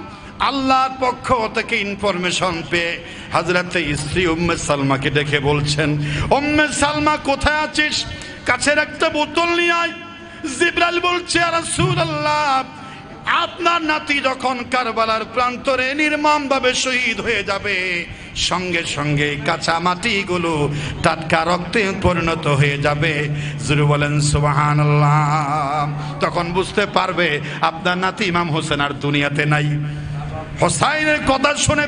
আল্লাহর পক্ষ থেকে ইনফরমেশন পেয়ে হযরত স্ত্রী উম্মে সালমাকে ডেকে বলছেন, উম্মে সালমা কোথায় আছিস? কাছের একটা বোতল নিয়ে আয়। জিবরাইল বলছে, ইয়া রাসূলুল্লাহ, আপনার নাতি যখন কারবালার প্রান্তরে নির্মমভাবে শহীদ হয়ে যাবে, সঙ্গে সঙ্গে কাঁচা মাটিগুলো টাটকা রক্তে পরিণত হয়ে যাবে। জোরে বলেন সুবহানাল্লাহ। তখন বুঝতে পারবে আপনার নাতি ইমাম হোসেন আর দুনিয়াতে নাই। হোসাইনের কথা শুনে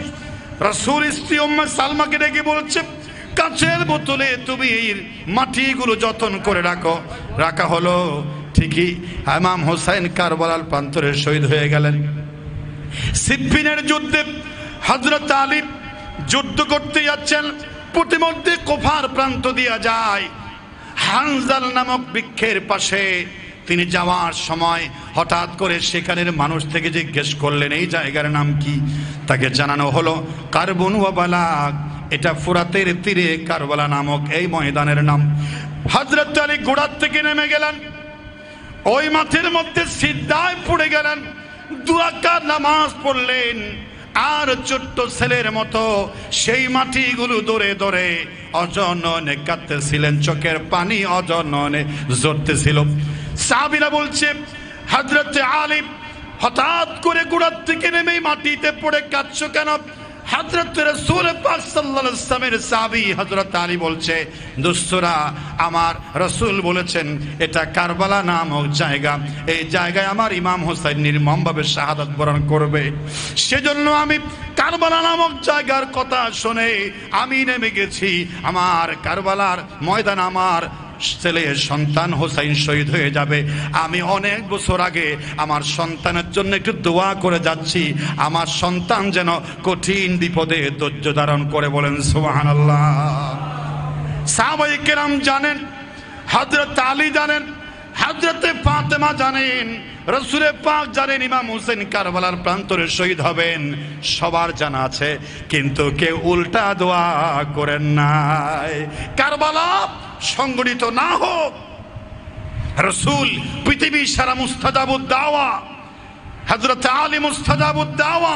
রাসূল স্ত্রী উম্মে সালমাকে ডেকে বলছে, কাঁচের বোতলে তুমি এই মাটিগুলো যত্ন করে রাখো। রাখা হলো। ঠিকই ইমাম হোসেন কারবালার প্রান্তরে শহীদ হয়ে গেলেন। সিফফিনের যুদ্ধে হযরত আলী যুদ্ধ করতে যাচ্ছেন, প্রতিমধ্যে কুফার প্রান্ত দিয়া যায় হানজাল নামক বৃক্ষের পাশে। তিনি যাওয়ার সময় হঠাৎ করে সেখানের মানুষ থেকে জিজ্ঞেস করলেন, এই জায়গার নাম কি? তাকে জানানো হলো কারবুন ওয়া বালাগ, এটা ফুরাতের তীরে কারবালা নামক এই ময়দানের নাম। হযরত আলী ঘোড়ার থেকে নেমে গেলেন, ওই মাঠের মধ্যে সিজদায় পড়ে গেলেন, 2 রাকাত নামাজ পড়লেন। আর ছোট্ট ছেলের মতো সেই মাটিগুলো দৌড়ে দৌড়ে অজননে কাঁদতেছিলেন, চোখের পানি অজননে ঝরতেছিল। সাহাবীরা বলছে, হযরত আলী হঠাৎ করে ঘোড়ার থেকে নেমে মাটিতে পড়ে কাঁদছো কেন? হযরত রাসূল পাক সাল্লাল্লাহু আলাইহি ওয়াসাল্লামের সাহাবী হযরত আলী বলছে, দোস্তরা, আমার রাসূল বলেছেন এটা কারবালা নামক জায়গা, এই জায়গায় আমার ইমাম হোসেন নির্মমভাবে শাহাদাত বরণ করবে। সেজন্য আমি কারবালা নামক জায়গার কথা শুনে আমি নেমে গেছি। আমার কারবালার ময়দান আমার ছেলে সন্তান হোসেন শহীদ হয়ে যাবে। আমি অনেক বছর আগে আমার সন্তানের জন্য একটু দোয়া করে যাচ্ছি, আমার সন্তান যেন কঠিন বিপদে ধৈর্য ধারণ করে। বলেন সুবহানাল্লাহ। সাহাবায়ে কেরাম জানেন, হযরত আলী জানেন, হযরত ফাতেমা জানেন, রাসূলে পাক জানেন ইমাম হোসেন কারবালার প্রান্তরে শহীদ হবেন, সবার জানা আছে। কিন্তু কেউ উল্টা দোয়া করেন নাই। কারবালা সংগঠিত না হোক। রাসূল পৃথিবী সারা মুস্তাজাবুদ দাওয়া, হযরত আলী মুস্তাজাবুদ দাওয়া,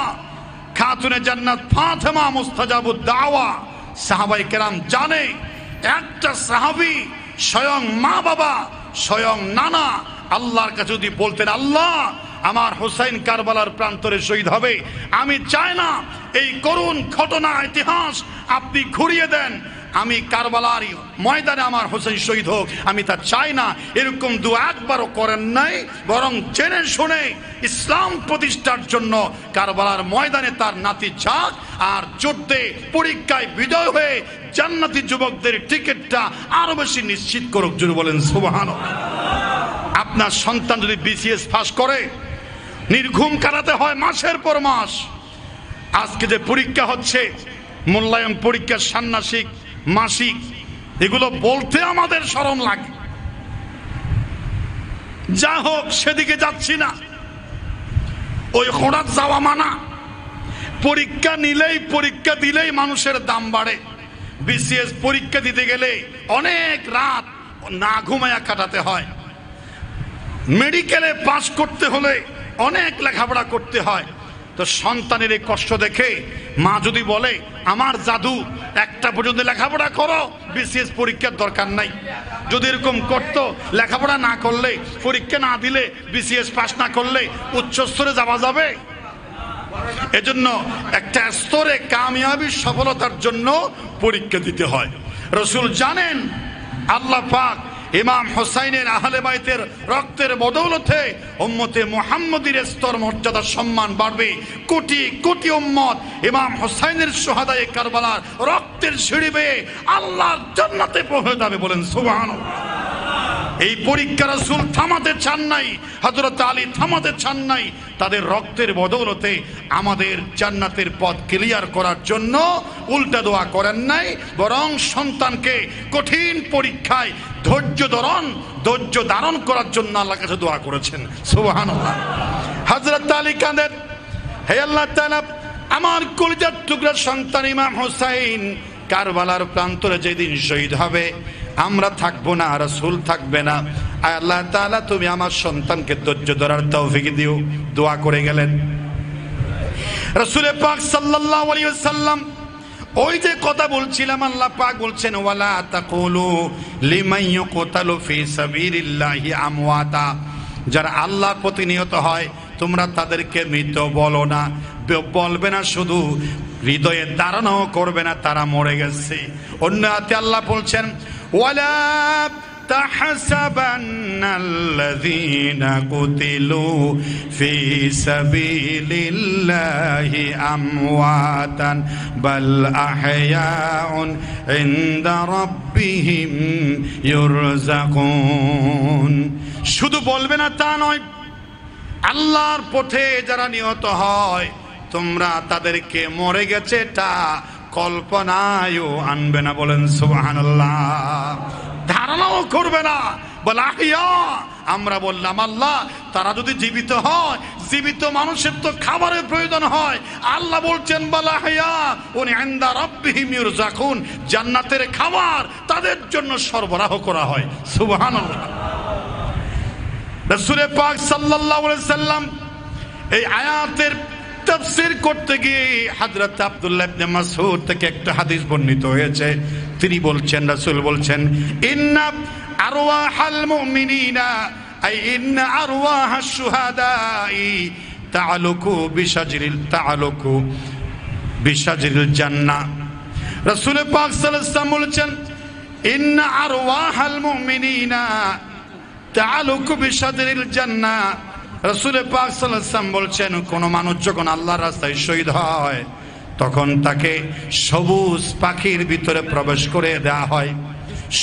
খাতুনে জান্নাত ফাতেমা মুস্তাজাবুদ দাওয়া। সাহাবায়ে কেরাম জানে, একটা সাহাবী স্বয়ং মা বাবা, স্বয়ং নানা আল্লাহর কাছে যদি বলতেন, আল্লাহ আমার হোসেন কারবালার প্রান্তরে শহীদ হবে, আমি চাই না এই করুণ ঘটনা ইতিহাস আপনি ঘুরিয়ে দেন, আমি কারবালার ময়দানে আমার হোসেন শহীদ হোক, আমি তা চাই না। এরকম দোয়া একবারও করেন নাই, বরং জেনে শুনে ইসলাম প্রতিষ্ঠার জন্য কারবালার ময়দানে তার নাতি যাক, আর যুদ্ধে পরীক্ষায় বিজয় হয়ে জান্নাতি যুবকদের টিকিটটা আরো বেশি নিশ্চিত করুক। জোরে বলেন সুবহানাল্লাহ। আপনার সন্তান যদি বিসিএস পাস করে, নির্ঘুম কাটাতে হয় মাসের পর মাস। আজকে যে পরীক্ষা হচ্ছে, মূল্যায়ন পরীক্ষা, ষান্মাসিক, মাসিক, এগুলো বলতে আমাদের শরম লাগে। যা হোক, সেদিকে যাচ্ছি না। ওই হঠাৎ যাওয়া মানা। পরীক্ষা নিলেই, পরীক্ষা দিলেই মানুষের দাম বাড়ে। বিসিএস পরীক্ষা দিতে গেলে অনেক রাত না ঘুমায়া কাটাতে হয়। মেডিকেলে পাস করতে হলে অনেক লেখাপড়া করতে হয়। তো সন্তানের এই কষ্ট দেখে মা যদি বলে, আমার জাদু, একটা পর্যন্ত লেখাপড়া করো, বিসিএস পরীক্ষার দরকার নাই। যদি এরকম করতো, লেখাপড়া না করলে, পরীক্ষা না দিলে, বিসিএস পাস না করলে উচ্চ স্তরে যাওয়া যাবে? এজন্য একটা স্তরে কামিয়াবি সফলতার জন্য পরীক্ষা দিতে হয়। রাসূল জানেন, আল্লাহ পাক ইমাম হোসাইনের আহলে বাইতের রক্তের বদৌলতে উম্মতে মুহাম্মদীর স্তর মর্যাদা সম্মান বাড়বে। কোটি কোটি উম্মত ইমাম হোসাইনের শুহাদায়ে কারবালার রক্তের সিঁড়ি বেয়ে আল্লাহর জান্নাতে পৌঁছে যাবে। বলেন সুবহানাল্লাহ। এই পরীক্ষা রাসূল থামাতে চান নাই, হযরত আলী থামাতে চান নাই। তাদের রক্তের বদৌলতে আমাদের জান্নাতের পথ ক্লিয়ার করার জন্য উল্টা দোয়া করেন নাই, বরং সন্তানকে কঠিন পরীক্ষায় ধৈর্য ধারণ করার জন্য আল্লাহর কাছে দোয়া করেছেন। সুবহানাল্লাহ। হযরত আলী কাঁদেন, হে আল্লাহ তাআলা, আমার কলিজার টুকরা সন্তান ইমাম হোসেন কারবালার প্রান্তরে যেদিন শহীদ হবে আমরা থাকবো না, রাসূল থাকবে না। আয় আল্লাহ তাআলা তুমি আমার সন্তানকে ধৈর্য ধরার তৌফিক দিও। দোয়া করে গেলেন। রাসূল পাক সাল্লাল্লাহু আলাইহি ওয়াসাল্লাম ওই যে কথা বলছিলাম, আল্লাহ পাক বলছেন ওয়ালা তাকুলু লিমান ইউকতালু ফি সাবিলিল্লাহি আমওয়াতা, যারা আল্লাহ প্রতিনিয়ত হয় তোমরা তাদেরকে মৃত বলো না, বলবে না, শুধু হৃদয়ে ধারণা করবে না তারা মরে গেছে। অন্য আয়াতে আল্লাহ বলছেন ওয়ালা তাহসাবান্নাল্লাযীনা কুতিলু ফি সাবিলিল্লাহি আমওয়াতান বাল আহয়াউন ইনদা রাব্বিহিম ইউরযাকুন। শুধু বলবে না তা নয়, আল্লাহর পথে যারা নিহত হয় তোমরা তাদেরকে মরে গেছে তা কল্পনায়ও আনবে না। বলেন সুবহানাল্লাহ। ধারণাও করবে না। বল আহিয়া, আমরা বললাম আল্লাহ তারা যদি জীবিত হয়, জীবিত মানুষের তো খাবারের প্রয়োজন হয়। আল্লাহ বলছেন বল আহিয়া উনি ইনদা রাব্বিহিম ইউরযাকুন, জান্নাতের খাবার তাদের জন্য সরবরাহ করা হয়। সুবহানাল্লাহ। রাসূল পাক সাল্লাল্লাহু আলাইহি সাল্লাম এই আয়াতের তাফসীর করতে গিয়ে হযরত আব্দুল্লাহ ইবনে মাসউদ থেকে একটা হাদিস বর্ণিত হয়েছে। তিনি বলছেন, রাসূল বলছেন ইন্না আরওয়াহাল মুমিনিনা আই ইন্না আরওয়াহাশ শুহাদাই তাআলুকু বিশাজরিল জান্নাহ। রাসূল পাক সাল্লাল্লাহু আলাইহি ওয়াসাল্লাম বলেছেন ইন্না আরওয়াহাল মুমিনিনা তাআলুকু বিশাজরিল জান্নাহ। রাসূল পাক সাল্লাল্লাহু আলাইহি ওয়াসাল্লাম বলছেন কোন মানুষ যখন আল্লাহর রাস্তায় শহীদ হয় তখন তাকে সবুজ পাখির ভিতরে প্রবেশ করে দেওয়া হয়,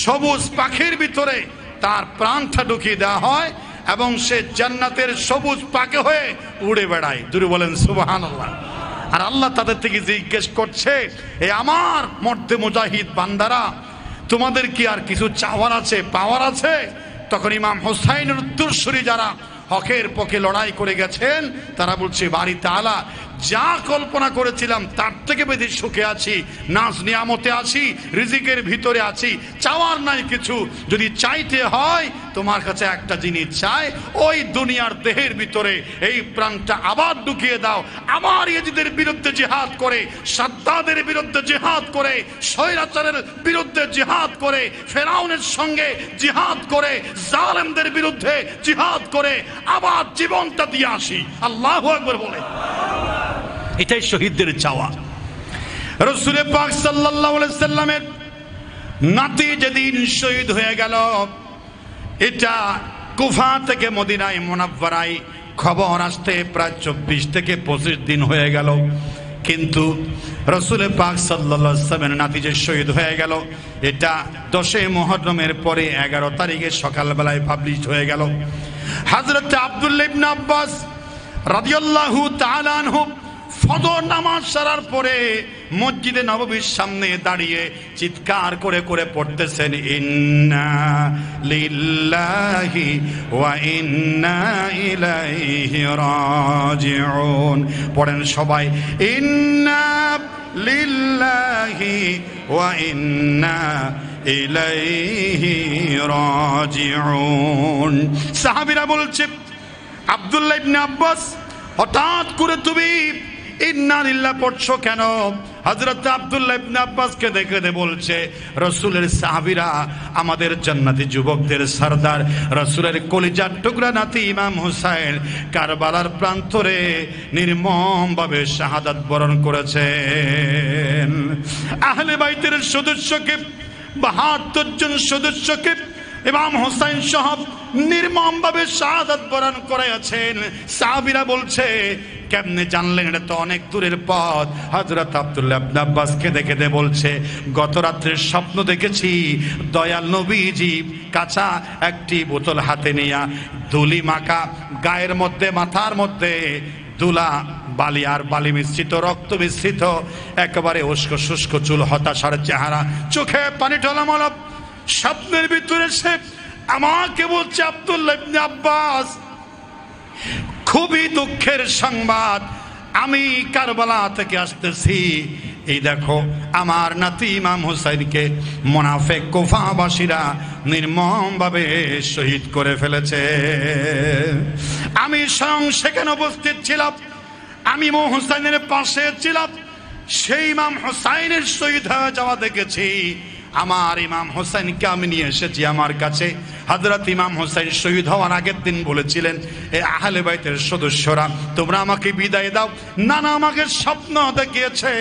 সবুজ পাখির ভিতরে তার প্রাণটা ঢুকিয়ে দেওয়া হয় এবং সে জান্নাতের সবুজ পাখি হয়ে উড়ে বেড়ায়। জোরে বলেন সুবহানাল্লাহ। আর আল্লাহ তাদের থেকে জিজ্ঞেস করছে এ আমার মর্দে মুজাহিদ বান্দারা, তোমাদের কি আর কিছু চাওয়ার আছে, পাওয়ার আছে? তখন ইমাম হুসাইনের উত্তরসূরি যারা হকের পক্ষে লড়াই করে গেছেন তারা বলছে বাড়ি তাআলা যা কল্পনা করেছিলাম তার থেকে বেশি সুখে আছি, নাজ নিয়ামতে আছি, রিজিকের ভিতরে আছি, চাওয়ার নাই কিছু। যদি চাইতে হয় তোমার কাছে একটা জিনিস চাই, ওই দুনিয়ার দেহের ভিতরে এই প্রাণটা আবার ঢুকিয়ে দাও। আমার ইয়েজিদের বিরুদ্ধে জিহাদ করে, সাদ্দাদের বিরুদ্ধে জিহাদ করে, স্বৈরাচারের বিরুদ্ধে জিহাদ করে, ফেরাউনের সঙ্গে জিহাদ করে, জালেমদের বিরুদ্ধে জিহাদ করে আবার জীবনটা দিয়ে আসি। আল্লাহু আকবার বলে। এটাই শহীদদের চাওয়া। রাসূল পাক সাল্লাল্লাহু আলাইহি সাল্লামের নাতি যেদিন শহীদ হয়ে গেল, এটা কুফা থেকে মদিনায় মুনাওয়ারায় খবর আসতে প্রায় 24 থেকে 25 দিন হয়ে গেল, কিন্তু রাসূল পাক সাল্লাল্লাহু আলাইহি সাল্লামের নাতি যে শহীদ হয়ে গেল এটা 10 মুহররমের পরে 11 তারিখে সকালবেলায় পাবলিশ হয়ে গেল। হযরত আব্দুল্লাহ ইবনে আব্বাস রাদিয়াল্লাহু তাআলা আনহু ফজর নামাজ সারার পরে মসজিদে নববীর সামনে দাঁড়িয়ে চিৎকার করে করে পড়তেছেন ইন্না লিল্লাহি ওয়া ইন্না ইলাইহি রাজিউন। পড়েন সবাই ইন্না লিল্লাহি ওয়া ইন্না ইলাইহি রাজিউন। সাহাবীরা বলছে আব্দুল্লাহ ইবনে আব্বাস হঠাৎ করে তুমি ইন্না লিল্লাহ পড়ছো কেন? হযরত আব্দুল্লাহ ইবনে আব্বাসকে দেখে বলছে রাসূলের সাহাবীরা আমাদের জান্নাতি যুবকদের সরদার রাসূলের কলিজার টুকরা নাতি ইমাম হুসাইন কারবালার প্রান্তরে নির্মমভাবে শাহাদাত বরণ করেছেন। আহলে বাইতের সদস্যকে 72 জন সদস্যকে ইমাম হুসাইন সাহেব নির্মমভাবে শাহাদাত বরণ করেছেন। সাহাবীরা বলছে কেমনে জানলেন? এটা তো অনেক দূরের পথ। হযরত আব্দুল্লাহ ইবনে আব্বাসকে দেখে বলছে গত রাত্রে স্বপ্ন দেখেছি দয়াল নবীজি কাঁচা একটি বোতল হাতে নিয়ে ধুলি মাখা গায়ের মধ্যে মাথার মধ্যে দুলা বালি আর বালি মিশ্রিত রক্ত মিশ্রিত একেবারে উস্কো শুষ্ক চুল, হতাশার চেহারা, চোখে পানি টলমল। স্বপ্নের ভিতরে সে আমাকে বলছে আব্দুল্লাহ ইবনে আব্বাস খুবই দুঃখের সংবাদ, আমি কারবালা থেকে আসতেছি, এই দেখো আমার নাতি ইমাম হুসাইনকে মুনাফিক কুফাবাসীরা নির্মমভাবে শহীদ করে ফেলেছে। আমি স্বয়ং সেখানে উপস্থিত ছিলাম, আমি ইমাম হুসাইনের পাশে ছিলাম। সেই ইমাম হুসাইনের শহীদ হয়ে যাওয়া দেখেছি। আমার ইমাম হুসাইনকে আমি নিয়ে এসেছি আমার কাছে। হযরত ইমাম হুসাইন শহীদ হওয়ার আগের দিন বলেছিলেন, এ আহলে বাইতের সদস্যরা তোমরা আমাকে বিদায় দাও। নানা আমাকে স্বপ্ন দেখিয়েছে,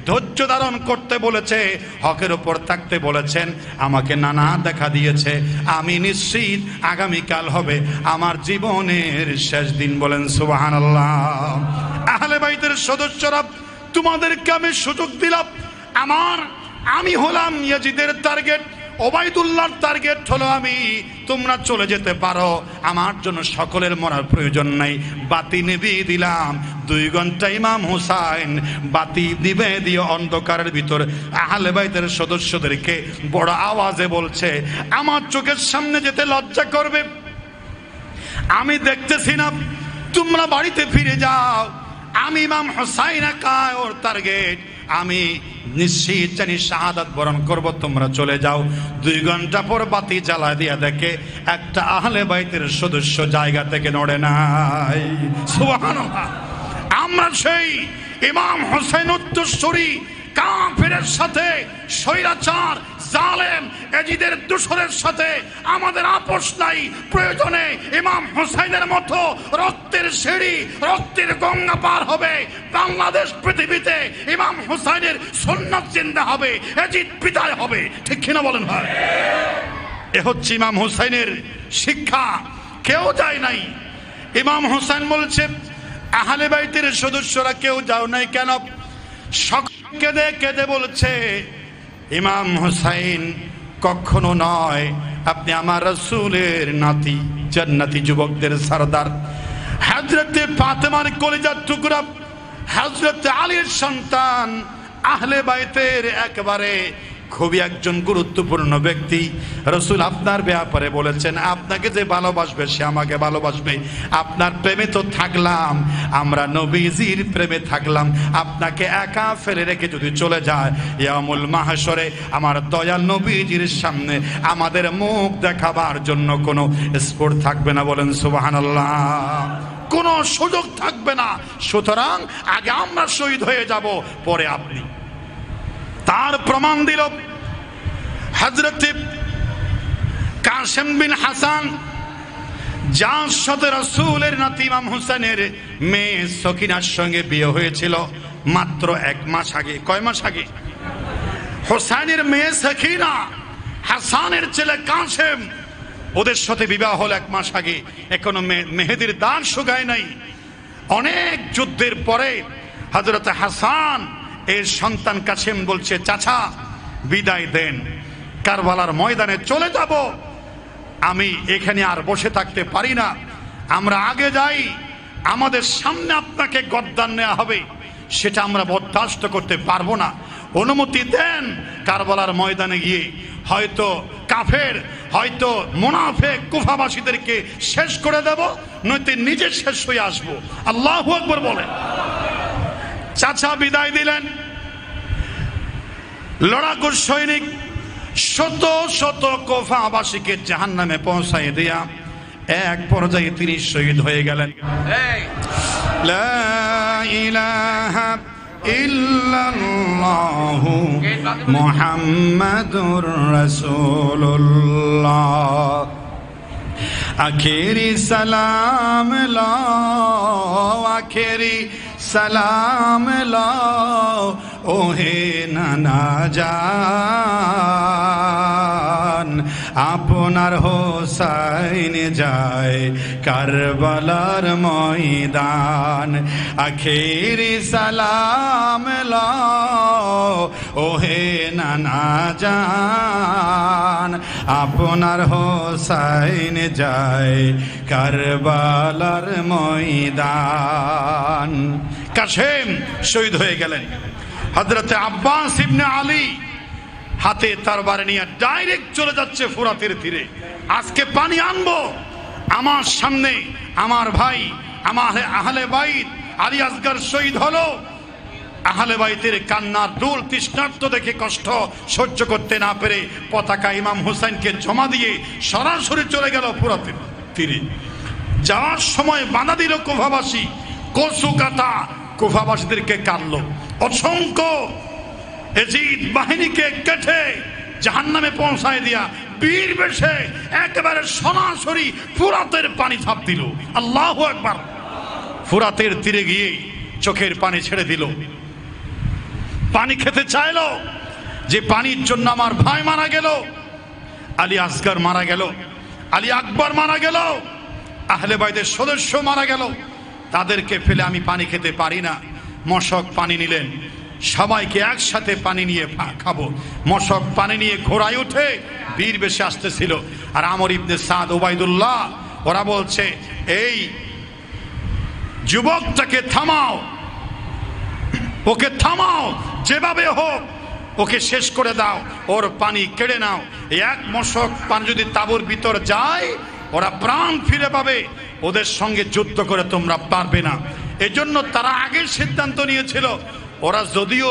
ধৈর্য ধারণ করতে বলেছে, হকের উপর থাকতে বলেছেন, আমাকে নানা দেখা দিয়েছে। আমি নিশ্চিত আগামীকাল হবে আমার জীবনের শেষ দিন। বলেন সুবহানাল্লাহ। আহলে বাইতের সদস্যরা তোমাদেরকে আমি সুযোগ দিলাম। আমি হলাম ইয়াজিদের টার্গেট, ওবাইদুল্লাহর টার্গেট হলো আমি। তোমরা চলে যেতে পারো, আমার জন্য সকলের মরার প্রয়োজন নাই। বাতি নিভিয়ে দিলাম। 2 ঘন্টা ইমাম হুসাইন বাতি নিভে দিয়ে অন্ধকারের ভিতর আহলে বাইতের সদস্যদেরকে বড় আওয়াজে বলছে, আমার চোখের সামনে যেতে লজ্জা করবে, আমি দেখতেছি না, তোমরা বাড়িতে ফিরে যাও। আমি ইমাম হুসাইন একা ওর টার্গেট, আমি নিশ্চিত জানি শাহাদাত বরণ করব, তোমরা চলে যাও। 2 ঘন্টা পর বাতি জ্বালা দিয়া দেখে একটা আহলে বাইতের সদস্য জায়গা থেকে নড়ে নাই। সুবহানাল্লাহ। আমরা সেই ইমাম হুসাইন উত্তরসূরি কাফেরের সাথে, স্বৈরাচার জালেম এজিদের দোসরের সাথে আমাদের আপোষ নাই। প্রয়োজনে ইমাম হুসাইনের মতো রক্তের সিঁড়ি, রক্তের গঙ্গা পার হবে বাংলাদেশ পৃথিবীতে। ইমাম হুসাইনের সুন্নাত জিন্দা হবে, এজিদ বিদায় হবে। ঠিক কিনা বলেন ভাই? এ হচ্ছে ইমাম হুসাইনের শিক্ষা, কেউ যায় নাই। ইমাম হুসাইন বলছে, আহলে বাইতের সদস্যরা কেউ যাও নাই কেন? কেঁদে কেঁদে বলছে, ইমাম হুসাইন কখনো নয়, আপনি আমার রাসূলের নাতি, জান্নাতি যুবকদের সরদার, হযরতে ফাতেমার কলিজার টুকরা, হযরতে আলীর সন্তান, আহলে বাইতের একেবারে খুবই একজন গুরুত্বপূর্ণ ব্যক্তি। রাসূল আপনার ব্যাপারে বলেছেন, আপনাকে যে ভালোবাসবে সে আমাকে ভালোবাসবে। আপনার প্রেমে তো থাকলাম, আমরা নবীজির প্রেমে থাকলাম। আপনাকে একা ফেলে রেখে যদি চলে যায় ইয়ামুল মাহশরে আমার দয়াল নবীজির সামনে আমাদের মুখ দেখাবার জন্য কোনো স্পর্ধ থাকবে না। বলেন সুবহানাল্লাহ। কোনো সুযোগ থাকবে না। সুতরাং আগে আমরা শহীদ হয়ে যাব, পরে আপনি। তার প্রমাণ দিল হযরত কাসেম বিন হাসান, যার সাথে রাসূলের নাতি ইমাম হুসাইনের মেয়ে সকিনার সঙ্গে বিয়ে হয়েছিল মাত্র 1 মাস আগে। কয় মাস আগে? হুসাইনের মেয়ে সকিনা, হাসানের ছেলে কাসেম, ওদের সাথে বিবাহ হল 1 মাস আগে। এখনো মেহেদির দান শুকায় নাই। অনেক যুদ্ধের পরে হযরত হাসান এর সন্তান কাসেম বলছে, চাচা বিদায় দেন, কারবালার ময়দানে চলে যাব, আমি এখানে আর বসে থাকতে পারি না, আমরা আগে যাই, আমাদের সামনে আপনাকে গদ্দান নেওয়া হবে, সেটা আমরা বরদাস্ত করতে পারবো না, অনুমতি দেন। কারবালার ময়দানে গিয়ে হয়তো কাফের, হয়তো মুনাফিক কুফাবাসীদেরকে শেষ করে দেব, নয়তো নিজে শেষ হয়ে আসবো। আল্লাহু আকবার বলে। চাচা বিদায় দিলেন। লড়াকু সৈনিক শত শত কুফাবাসীকে জাহান্নামে পৌঁছায় দিয়া এক পর্যায়ে তিনি শহীদ হয়ে গেলেন। লা ইলাহা ইল্লাল্লাহু মুহাম্মাদুর রাসূলুল্লাহ। আখেরি সালাম লাও, আখেরি সালাম লাও, ওহে নানা জান, আপনার হোসাইন যায় কারবালার ময়দান। আখেরি সালাম লাও, ওহে নানা জান, আপনার হোসাইন যায় কারবালার ময়দান। কাসেম শহীদ হয়ে গেলেন। হযরতে আব্বাস ইবনে আলী হাতে তরবারি নিয়ে ডাইরেক্ট চলে যাচ্ছে ফুরাতের তীরে। আজকে পানি আনবো। আমার সামনে আমার ভাই, আমার আহলে বাইত আলী আসগর শহীদ হলো। আহলে বাইতের কান্নার দুল তৃষ্ণার্ত দেখে কষ্ট সহ্য করতে না পেরে পতাকা ইমাম হুসাইনকে জমা দিয়ে সরাসরি চলে গেল ফুরাতের তীরে। যাওয়ার সময় বাধা দিল কুফাবাসী, কচু কাটা কুফাবাসীদেরকে কাটলো। অসংখ্য এজিদ বাহিনীকে কেটে জাহান্নামে পৌঁছায় দিয়া বীর বেশে একেবারে সরাসরি ফুরাতের পানি ঝাঁপ দিল। আল্লাহু আকবার। ফুরাতের তীরে গিয়ে চোখের পানি ছেড়ে দিল, পানি খেতে চাইলো, যে পানির জন্য আমার ভাই মারা গেল, আলী আসগর মারা গেল, আলী আকবর মারা গেল, আহলে বাইতের সদস্য মারা গেল, তাদেরকে ফেলে আমি পানি খেতে পারি না। মশক পানি নিলেন, সবাইকে একসাথে পানি নিয়ে খাবো। মশক পানি নিয়ে ঘোড়ায় উঠে বীর বেশে আসতেছিল। আর আমর ইবনে সাদ, ওবাইদুল্লাহ, ওরা বলছে এই যুবকটাকে থামাও, ওকে থামাও, যেভাবে হোক ওকে শেষ করে দাও, ওর পানি কেড়ে নাও। এক মশক পানি যদি তাঁবুর ভিতর যায় ওরা প্রাণ ফিরে পাবে, ওদের সঙ্গে যুদ্ধ করে তোমরা পারবে না। এজন্য তারা আগের সিদ্ধান্ত নিয়েছিল, ওরা যদিও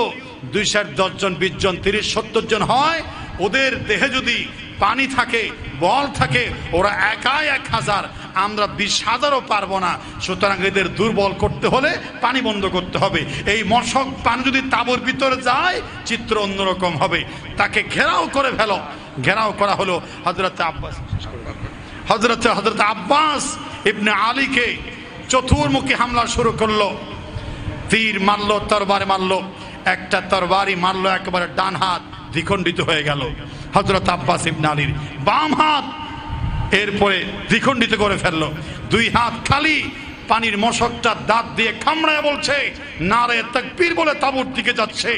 210 জন, 20 জন, 30, 70 জন হয়, ওদের দেহে যদি পানি থাকে, বল থাকে, ওরা একাই 1000, আমরা 20,000ও পারবো না। সুতরাং এদের দুর্বল করতে হলে পানি বন্ধ করতে হবে। এই মশক পানি যদি তাঁবুর ভিতরে যায় চিত্র অন্যরকম হবে। তাকে ঘেরাও করে ফেলো। ঘেরাও করা হলো। হযরত আব্বাস ইবনে আলীকে চতুর্মুখী হামলা শুরু করলো। তীর মারলো, তরবারি মারলো, একটা তরবারি মারলো, একেবারে ডান হাত দ্বিখণ্ডিত হয়ে গেল হযরত আব্বাস ইবনে আলীর। বাম হাত এরপরে দ্বিখণ্ডিত করে ফেললো। 2 হাত খালি, পানির মশকটা দাঁত দিয়ে কামড়ায় বলছে নারে তাকবীর বলে তাঁবুর দিকে যাচ্ছে।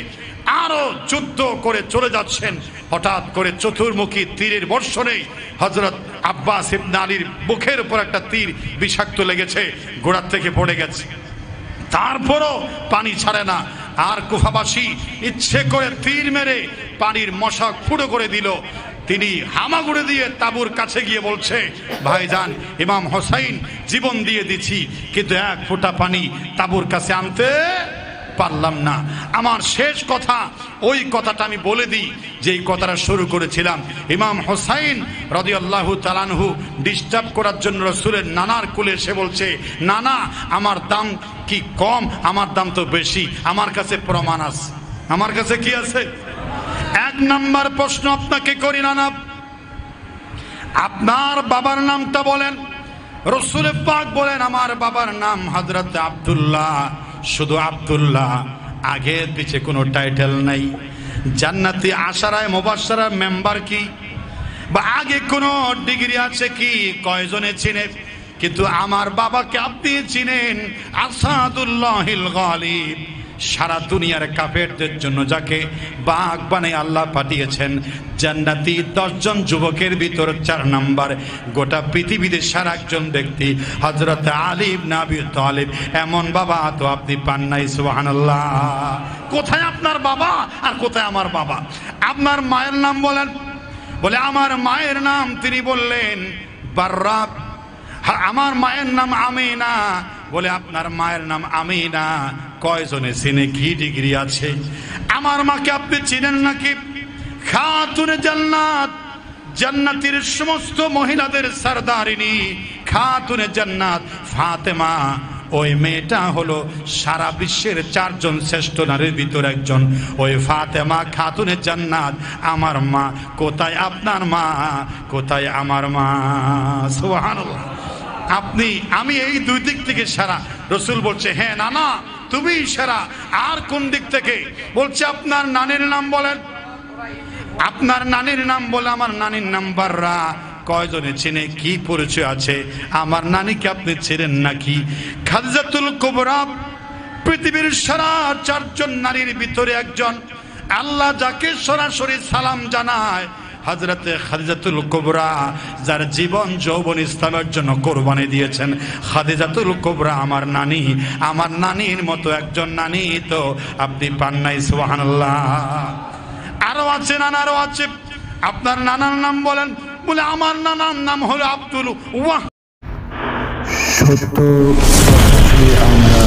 আরো যুদ্ধ করে চলে যাচ্ছেন। হঠাৎ করে চতুর্মুখী তীরের বর্ষণে হযরত আব্বাস ইবনে আলীর বুকের উপর একটা তীর বিষাক্ত লেগেছে, গোড়ার থেকে পড়ে গেছে। তারপরও পানি ছাড়ে না। আর কুফাবাসী ইচ্ছে করে তীর মেরে পানির মশক ফুটো করে দিল। তিনি হামাগুড়ি দিয়ে তাঁবুর কাছে গিয়ে বলছে, ভাইজান ইমাম হোসাইন জীবন দিয়ে দিছি, কিন্তু 1 ফোঁটা পানি তাঁবুর কাছে আনতে পারলাম না। আমার শেষ কথা, ওই কথাটা আমি বলে দিই যে এই কথাটা শুরু করেছিলাম। ইমাম হোসাইন রাদিয়াল্লাহু তাআলা আনহু ডিস্টার্ব করার জন্য রাসূলের নানার কোলে এসে বলছে, নানা আমার দাম কি কম? আমার দাম তো বেশি, আমার কাছে প্রমাণ আছে। আমার কাছে কি আছে? 1 নাম্বার প্রশ্ন আপনাকে করি, নানা আপনার বাবার নামটা বলেন। রাসূল পাক বলেন আমার বাবার নাম হযরত আব্দুল্লাহ, শুধু আব্দুল্লাহ, আগে পিছে কোনো টাইটেল নাই। জান্নাতি আশারায় মুবাশশারা মেম্বার কি, বা আগে কোনো ডিগ্রি আছে কি, কয়জনে চিনে? কিন্তু আমার বাবাকে আপনি চিনেন, আসাদুল্লাহিল গালিব, সারা দুনিয়ার কাফেরদের জন্য যাকে বাঘ বানিয়ে আল্লাহ পাঠিয়েছেন। জান্নাতি 10 জন যুবকের ভিতর 4 নাম্বার, গোটা পৃথিবীতে সারা একজন ব্যক্তি হযরত আলী ইবনে আবি তালিব। এমন বাবা তো আপনি পান নাই। সুবহানাল্লাহ। কোথায় আপনার বাবা আর কোথায় আমার বাবা? আপনার মায়ের নাম বলেন। বলে আমার মায়ের নাম, তিনি বললেন বাররা। আমার মায়ের নাম আমিনা। বলে আপনার মায়ের নাম আমিনা, কয়জনে চিনে? কি ডিগ্রি আছে? আমার মাকে আপনি চিনেন নাকি? খাতুনে জান্নাত, জান্নাতের সমস্ত মহিলাদের সরদারিনী, খাতুনে জান্নাত ফাতেমা। ওই মেয়েটা হলো সারা বিশ্বের 4 জন শ্রেষ্ঠ নারীর ভিতর একজন। ওই ফাতেমা খাতুনে জান্নাত আমার মা। কোথায় আপনার মা? কোথায় আমার মা? সুবহানাল্লাহ। আপনি আমি এই 2 দিক থেকে সেরা। রাসূল বলছে হ্যাঁ নানা তুমি সেরা। আর কোন দিক থেকে? বলছে আপনার নানির নাম বলেন। আপনার নানির নাম বলে আমার নানির নাম বাররা। কয়জনে চিনে? কি পরিচয় আছে? আমার নানিকে আপনি ছিলেন নাকি? খাদিজাতুল কুবরা, পৃথিবীর সারা 4 জন নারীর ভিতরে একজন। আল্লাহ যাকে সরাসরি সালাম জানায় হযরতে খাদিজাতুল কুবরা, যার জীবন যৌবন ইসলামের জন্য কোরবানি দিয়েছেন। খাদিজাতুল কুবরা আমার নানি। আমার নানির মতো একজন নানি তো আপনি পান নাই। সুবহানাল্লাহ। আরো আছে নানা, আরো আছে। আপনার নানার নাম বলেন। বলে আমার নানার নাম হলো আব্দুল ওয়াহ। সত্য আমরা